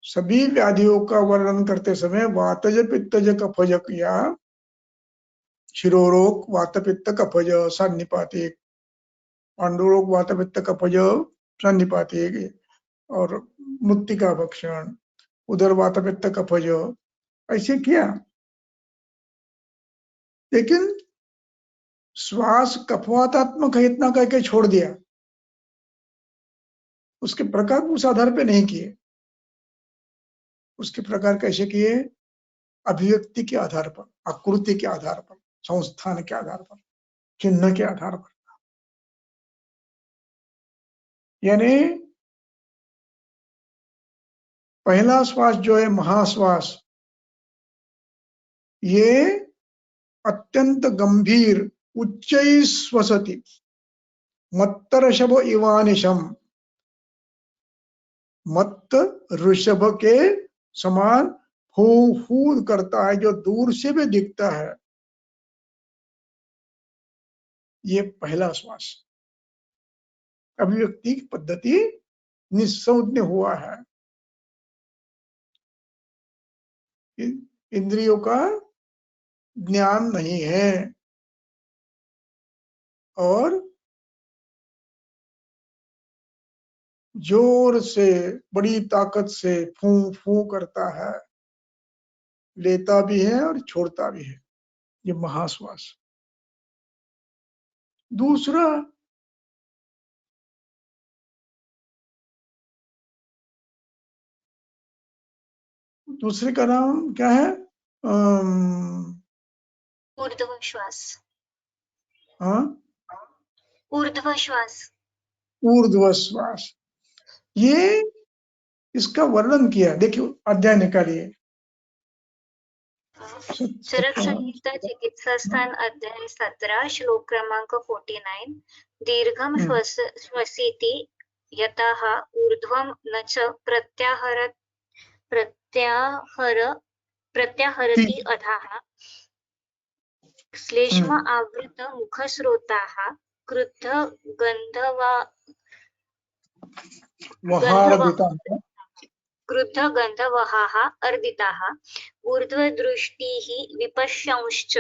सभी व्याधियों का वर्णन करते समय वातज पित्तज कफज या शिरोरोग वातपित्त कफज सन्निपातिक, पांडुरोग वातपित्त कफज सन्निपातिक, और मृत्तिका भक्षण, उधर वातपित्त कफज, ऐसे किया। लेकिन श्वास कफवातात्मक है इतना करके छोड़ दिया, उसके प्रकार उस आधार पे नहीं किए। उसके प्रकार कैसे किए? अभिव्यक्ति के आधार पर, आकृति के आधार पर, संस्थान के आधार पर, चिन्ह के आधार पर। यानी पहला श्वास जो है महाश्वास, ये अत्यंत गंभीर उच्चै श्वसति मत्त ऋषभ इवानिशम, मत्त ऋषभ के समान फू फू करता है, जो दूर से भी दिखता है। ये पहला श्वास, अभिव्यक्ति की पद्धति निस्संदेह हुआ है। इंद्रियों का ज्ञान नहीं है और जोर से, बड़ी ताकत से फू फू करता है, लेता भी है और छोड़ता भी है, ये महाश्वास। दूसरा दूसरे का नाम क्या है? ऊर्ध्वश्वास। हाँ, ऊर्ध्वश्वास, ऊर्ध्वश्वास। ये इसका वर्णन किया, देखिए अध्याय निकालिए। चरक संहिता चिकित्सास्थान अध्याय 17 श्लोक क्रमांक 49। दीर्घम श्वसिति यतः ऊर्ध्वं न च प्रत्याहरति अधः श्लेष्म आवृत मुखस्रोताः क्रुद्ध गन्धवहाः अर्दिताः ऊर्ध्वदृष्टिः विपश्यंश्च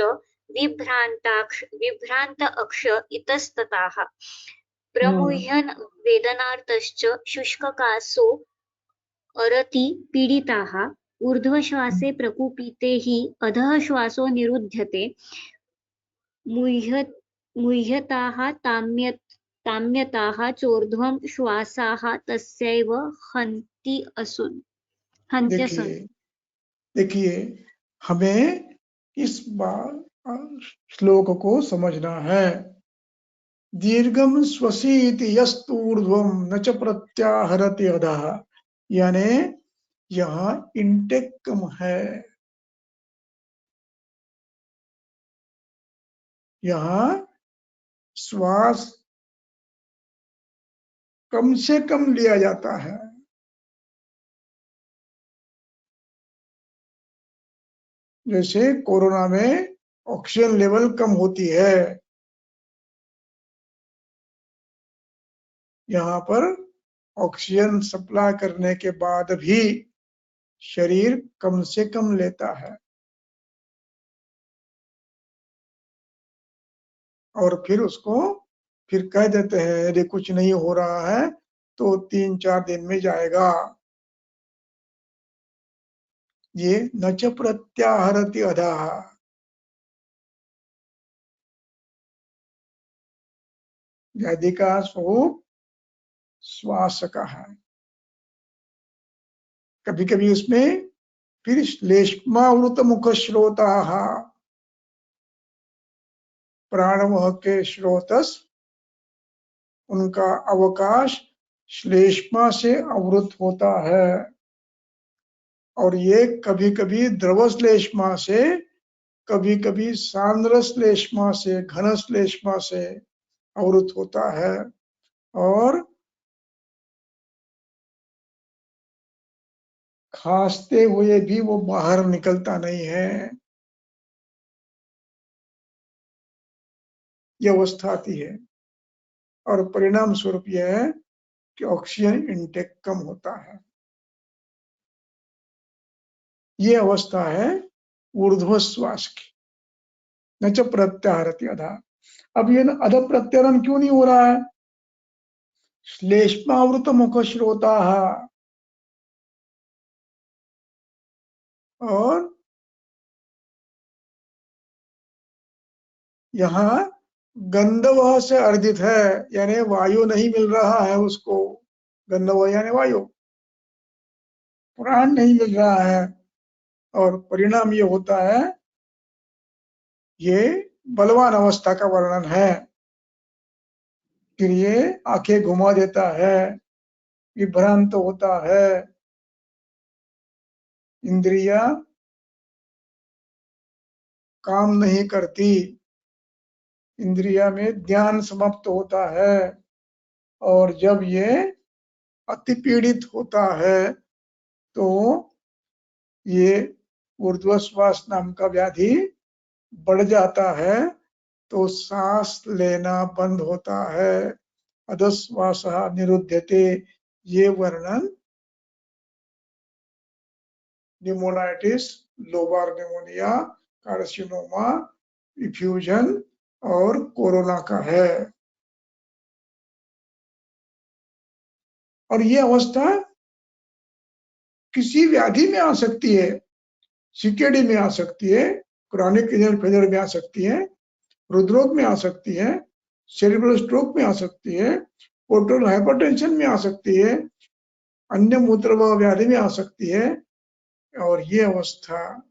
विभ्रान्त अक्ष इतस्ततः प्रमुह्यन् वेदनार्तश्च शुष्ककासो अरति पीडिताः ऊर्ध्वश्वासे प्रकुपिते हि अधः श्वासो निरुध्यते मुह्यताः ताम्यताः चोर्ध्वं श्वासाः तस्यैव हन्त्यसन्। देखिए हमें इस श्लोक को समझना है। दीर्घम स्वसीति यस्तूर्ध्वम न च प्रत्याहरति अधः, यानी यहाँ इंटेक कम है, यहाँ श्वास कम से कम लिया जाता है। जैसे कोरोना में ऑक्सीजन लेवल कम होती है, यहाँ पर ऑक्सीजन सप्लाई करने के बाद भी शरीर कम से कम लेता है और फिर उसको फिर कह देते हैं यदि कुछ नहीं हो रहा है तो 3-4 दिन में जाएगा। ये न च प्रत्याहरति अधः, व्याधि का स्वरूप श्वास का है। कभी कभी उसमें फिर श्लेष्मावृत मुख श्रोता, प्राणवह के स्रोतस उनका अवकाश श्लेष्मा से अवरुद्ध होता है और ये कभी कभी द्रव श्लेष्मा से, कभी कभी सांद्र श्लेष्मा से, घन श्लेष्मा से अवरुद्ध होता है और खांसते हुए भी वो बाहर निकलता नहीं है, ये अवस्था आती है और परिणाम स्वरूप यह है कि ऑक्सीजन इंटेक कम होता है। ये अवस्था है ऊर्ध्व श्वास की, न च प्रत्याहरति अधः। अब ये अध प्रत्याहरण क्यों नहीं हो रहा है? श्लेष्मावृत मुख श्रोता, और यहाँ गंधवह से अर्जित है, यानी वायु नहीं मिल रहा है उसको। गंधवह यानी वायु, प्राण नहीं मिल रहा है और परिणाम ये होता है, ये बलवान अवस्था का वर्णन है। फिर ये आंखें घुमा देता है, विभ्रांत होता है, इंद्रिया काम नहीं करती, इंद्रिया में ध्यान समाप्त होता है और जब ये अति पीड़ित होता है तो ये ऊर्ध्वश्वास नाम का व्याधि बढ़ जाता है, तो सांस लेना बंद होता है। अधश्वास निरुध्यते, ये वर्णन pneumonitis, lobar pneumonia, carcinoma, effusion और कोरोना का है। और ये अवस्था किसी व्याधि में आ सकती है, सीकेडी में आ सकती है, क्रॉनिक किडनी फेलियर में आ सकती है, हृदरोग में आ सकती है, सेरिब्रल स्ट्रोक में आ सकती है, पोर्टल हाइपरटेंशन में आ सकती है, अन्य मूत्रवाह व्याधि में आ सकती है और ये अवस्था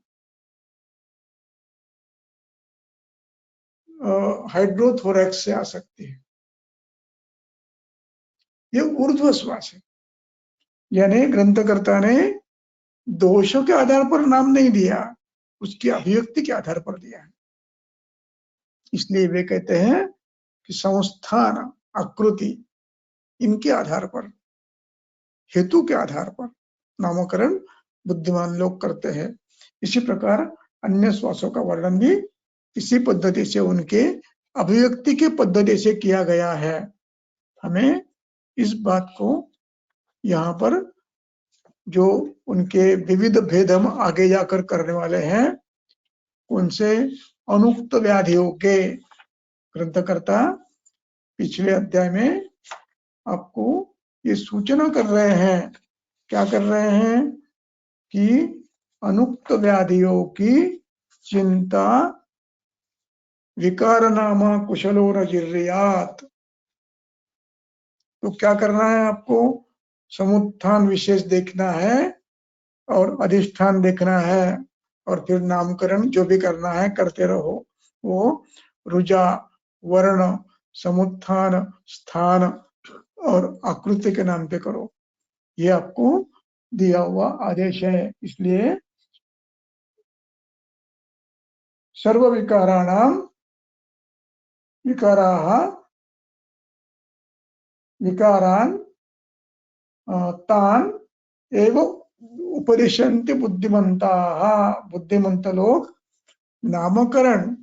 हाइड्रोथोरैक्स से आ सकती है। ये ऊर्ध्व श्वास है, यानी ग्रंथकर्ता ने दोषों के आधार पर नाम नहीं दिया, उसकी अभिव्यक्ति के आधार पर दिया है। इसलिए वे कहते हैं कि संस्थान, आकृति, इनके आधार पर, हेतु के आधार पर नामकरण बुद्धिमान लोग करते हैं। इसी प्रकार अन्य श्वासों का वर्णन भी इसी पद्धति से, उनके अभिव्यक्ति के पद्धति से किया गया है। हमें इस बात को यहाँ पर जो उनके विविध भेद हम आगे जाकर करने वाले हैं, उनसे अनुक्त व्याधियों के ग्रंथकर्ता पिछले अध्याय में आपको ये सूचना कर रहे हैं। क्या कर रहे हैं कि अनुक्त व्याधियों की चिंता विकार नामा कुशलो न जिर्यात। तो क्या करना है आपको? समुत्थान विशेष देखना है और अधिष्ठान देखना है, और फिर नामकरण जो भी करना है करते रहो। वो रुजा, वर्ण, समुत्थान, स्थान और आकृति के नाम पे करो। ये आपको दिया हुआ आदेश है। इसलिए सर्व विकाराणाम विकाराः विकारान तान एव उपदिशन्ति बुद्धिमंताः। बुद्धिमंत लोग नामकरण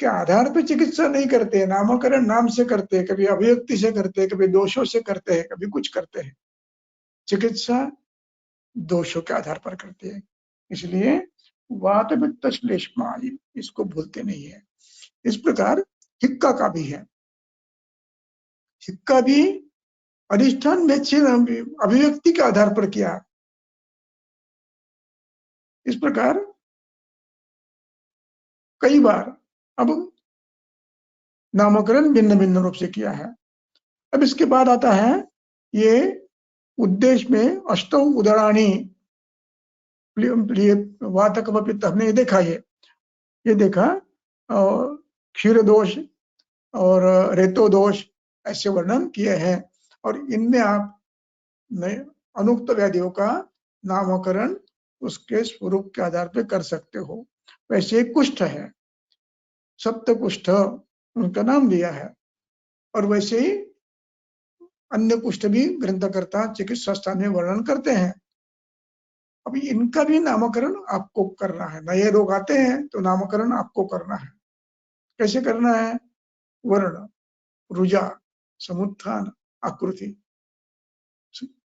के आधार पर चिकित्सा नहीं करते। नामकरण नाम से करते हैं, कभी अभिव्यक्ति से करते हैं, कभी दोषों से करते हैं, कभी कुछ करते हैं। चिकित्सा दोषों के आधार पर करते हैं। इसलिए वात पित्त श्लेष्मा इसको भूलते नहीं है। इस प्रकार हिक्का का भी है। हिक्का भी अधिष्ठान भेद से अभिव्यक्ति के आधार पर किया। इस प्रकार कई बार अब नामकरण भिन्न भिन्न रूप से किया है। अब इसके बाद आता है ये उद्देश्य में अष्टौ उदराणी वातक पित्त। हमने ये देखा, ये देखा क्षीर दोष और रेतो दोष ऐसे वर्णन किए हैं, और इनमें आप अनुक्त व्याधियों का नामकरण उसके स्वरूप के आधार पर कर सकते हो। वैसे कुष्ठ है, सप्त कुष्ठ उनका नाम दिया है, और वैसे ही अन्य कुष्ठ भी ग्रंथकर्ता चिकित्सा स्थान में वर्णन करते हैं। अभी इनका भी नामकरण आपको करना है। नए रोग आते हैं तो नामकरण आपको करना है। कैसे करना है? वर्ण, रुजा, समुत्थान, आकृति,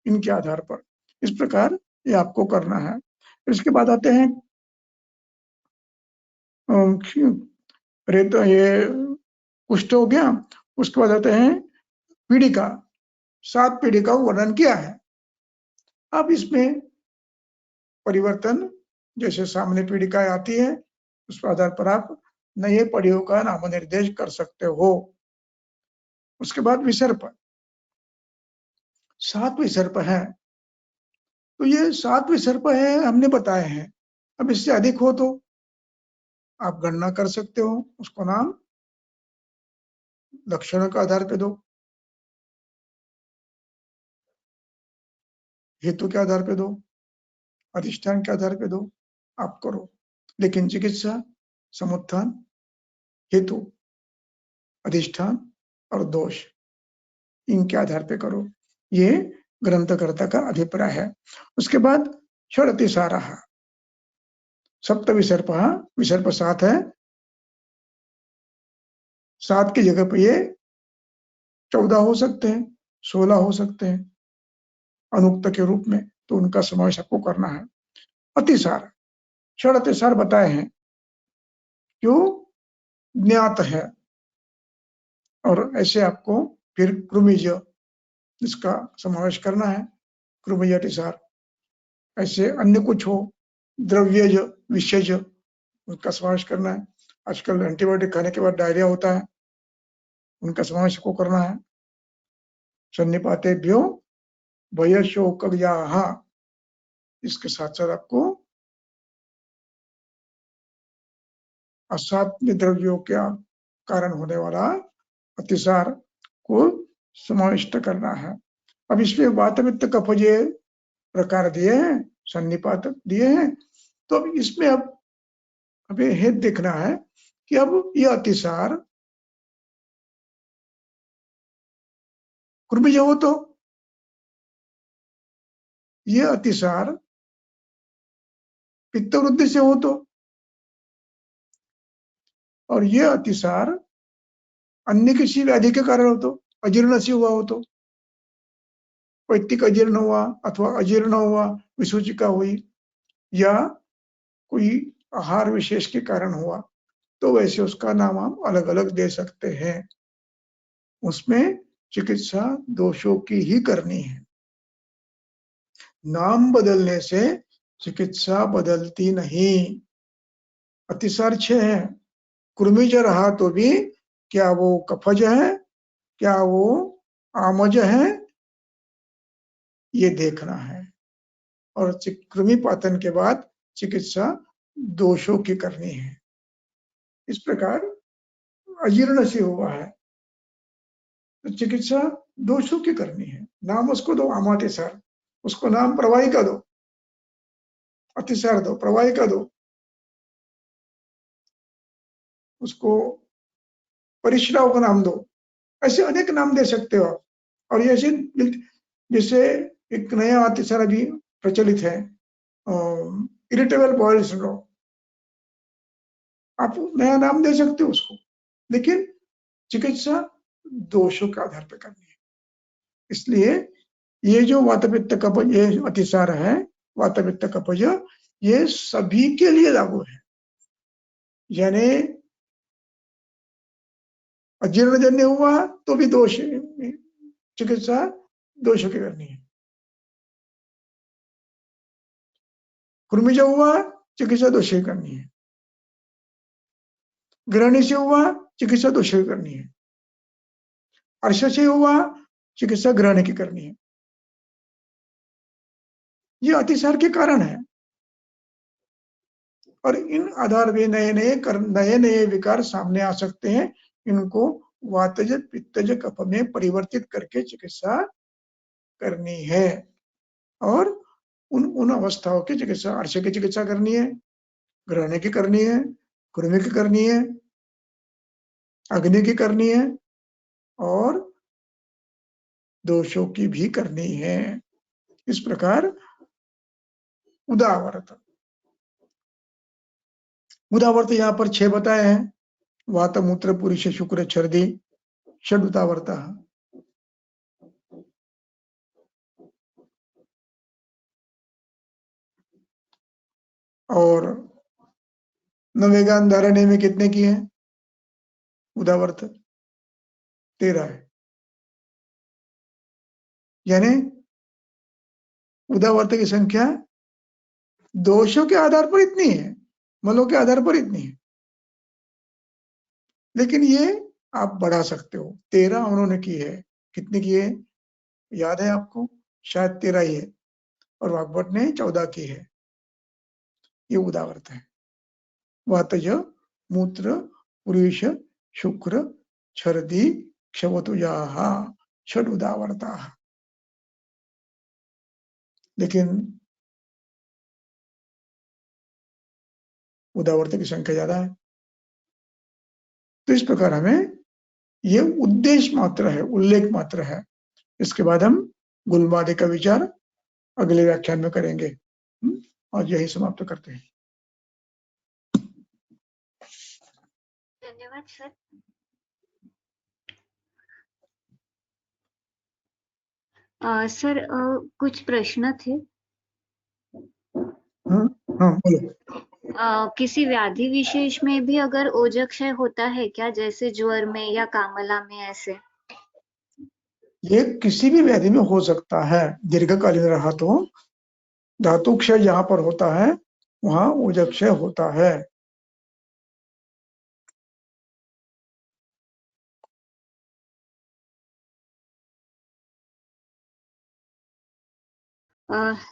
इनके आधार पर इस प्रकार ये आपको करना है। इसके बाद आते हैं रेत, ये कुष्ठ हो गया। उसके बाद आते हैं पीड़िका। 7 पीड़िका वर्णन किया है। अब इसमें परिवर्तन, जैसे सामने पीड़िकाएं आती है उस आधार पर आप नए पढ़ियों का नाम निर्देश कर सकते हो। उसके बाद विसर्प, 7 विसर्प है। तो ये 7 विसर्प है हमने बताए हैं। अब इससे अधिक हो तो आप गणना कर सकते हो। उसको नाम लक्षण के आधार पे दो, हेतु के आधार पे दो, अधिष्ठान के आधार पे दो, आप करो। लेकिन चिकित्सा समुत्थान, हेतु, अधिष्ठान और दोष, इनके आधार पे करो। ये ग्रंथकर्ता का अभिप्राय है। उसके बाद षडतिसारः, सप्त विसर्प, विसर्प 7 है। 7 की जगह पे ये 14 हो सकते हैं, 16 हो सकते हैं अनुक्त के रूप में, तो उनका समावेश आपको करना है। अतिसार, षडतिसार बताए हैं जो ज्ञात है, और ऐसे आपको फिर कृमिज इसका समावेश करना है। कृमिज अतिसार, ऐसे अन्य कुछ हो, द्रव्यज, विषयज, उनका समावेश करना है। आजकल एंटीबायोटिक खाने के बाद डायरिया होता है, उनका समावेश को करना है। सन्निपातेभ्यो भयशोकव्याः, इसके साथ साथ आपको असात्म्य द्रव्यों के कारण होने वाला अतिसार को समाविष्ट करना है। अब इसमें वातपित्त कफज प्रकार दिए हैं, सन्निपात दिए हैं। तो अब इसमें अब हमें हेत देखना है कि अब यह अतिसार कृमिज हो तो, यह अतिसार पित्तवृद्धि से हो तो, और यह अतिसार अन्य किसी व्याधि के कारण हो तो, अजीर्ण से हुआ हो तो, पैत्तिक अजीर्ण हुआ अथवा अजीर्ण हुआ, विसूचिका हुई, या कोई आहार विशेष के कारण हुआ, तो वैसे उसका नाम हम अलग अलग दे सकते हैं। उसमें चिकित्सा दोषों की ही करनी है। नाम बदलने से चिकित्सा बदलती नहीं। अतिसार 6 है, कृमिज रहा तो भी क्या वो कफज है, क्या वो आमज है, ये देखना है। और कृमि पातन के बाद चिकित्सा दोषों की करनी है। इस प्रकार अजीर्ण से हुआ है तो चिकित्सा दोषों की करनी है। नाम उसको दो आमातिसार, उसको नाम प्रवाहिका दो, अतिसार दो, प्रवाहिका दो, उसको परिश्राव का नाम दो, ऐसे अनेक नाम दे सकते हो आप। और ये ऐसे जैसे एक नया अतिसार अभी प्रचलित है, इरिटेबल बॉयल सिंड्रोम, आप नया नाम दे सकते हो उसको, लेकिन चिकित्सा दोषों के आधार पर करनी है। इसलिए ये जो वातपित्त कफज, ये अतिसार है, वातपित्त कफज, ये सभी के लिए लागू है। यानी अजीर्णजन्य हुआ तो भी दोष, चिकित्सा दोषों की करनी है। कृमिज हुआ, चिकित्सा दोषों की करनी है। ग्रहणी से हुआ, चिकित्सा दोषों की करनी है। अर्श से हुआ, चिकित्सा ग्रहण की करनी है। ये अतिसार के कारण है। और इन आधार पे नए नए विकार सामने आ सकते हैं। इनको वातज पित्तज कफ में परिवर्तित करके चिकित्सा करनी है। और उन अवस्थाओं की चिकित्सा, अर्श की चिकित्सा करनी है, ग्रहण की करनी है, कृमि की करनी है, अग्नि की करनी है, और दोषों की भी करनी है। इस प्रकार उदावर्त यहाँ पर 6 बताए हैं। वात मूत्र पुरुष शुक्र छर्दी षड उदावर्त। और नवेगान धारणे में कितने की है उदावर्त? 13 है। यानी उदावर्त की संख्या दोषों के आधार पर इतनी है, मलों के आधार पर इतनी है, लेकिन ये आप बढ़ा सकते हो। 13 उन्होंने की है। कितनी की है याद है आपको? शायद 13 ही है। और वाग्भट ने 14 की है। ये उदावर्त है। वातज मूत्र पुरुष शुक्र छर्दी क्षवतुजाः षड उदावर्ताः। लेकिन उदावर्त की संख्या ज्यादा है। तो इस प्रकार हमें ये उद्देश्य मात्र है, उल्लेख मात्र है। इसके बाद हम गुलमादे का विचार अगले व्याख्यान में करेंगे। और यही समाप्त करते हैं। धन्यवाद सर। सर कुछ प्रश्न थे। हाँ बोलो। किसी व्याधि विशेष में भी अगर ओजक्षय होता है क्या, जैसे ज्वर में या कामला में ऐसे? ये किसी भी व्याधि में हो सकता है। दीर्घकालीन रहा तो धातु क्षय जहां पर होता है वहां ओजक्षय होता है।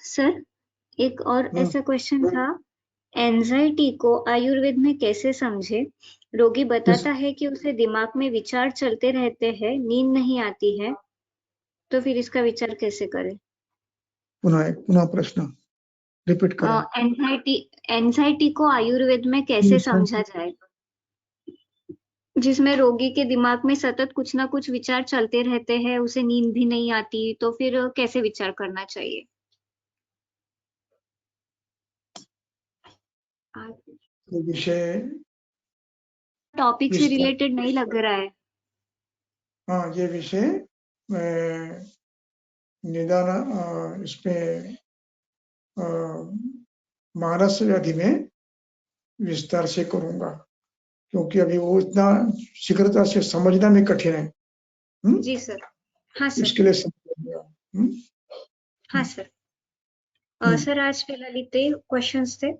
सर एक और ऐसा क्वेश्चन था, एंजाइटी को आयुर्वेद में कैसे समझे? रोगी बताता है कि उसे दिमाग में विचार चलते रहते हैं, नींद नहीं आती है, तो फिर इसका विचार कैसे करें? पुनः प्रश्न रिपीट करें। एंजाइटी को आयुर्वेद में कैसे समझा जाए, जिसमें रोगी के दिमाग में सतत कुछ ना कुछ विचार चलते रहते हैं, उसे नींद भी नहीं आती, तो फिर कैसे विचार करना चाहिए? ये विषय टॉपिक से रिलेटेड नहीं लग रहा है। हाँ, ये विषय मैं निदान इसमें मानस व्याधि में विस्तार से करूंगा, क्योंकि अभी वो इतना शीघ्रता से समझना में कठिन है। जी सर। हाँ सर। इसके लिए समझूंगा। हाँ सर। सर आज फिलहाल इतने क्वेश्चंस थे।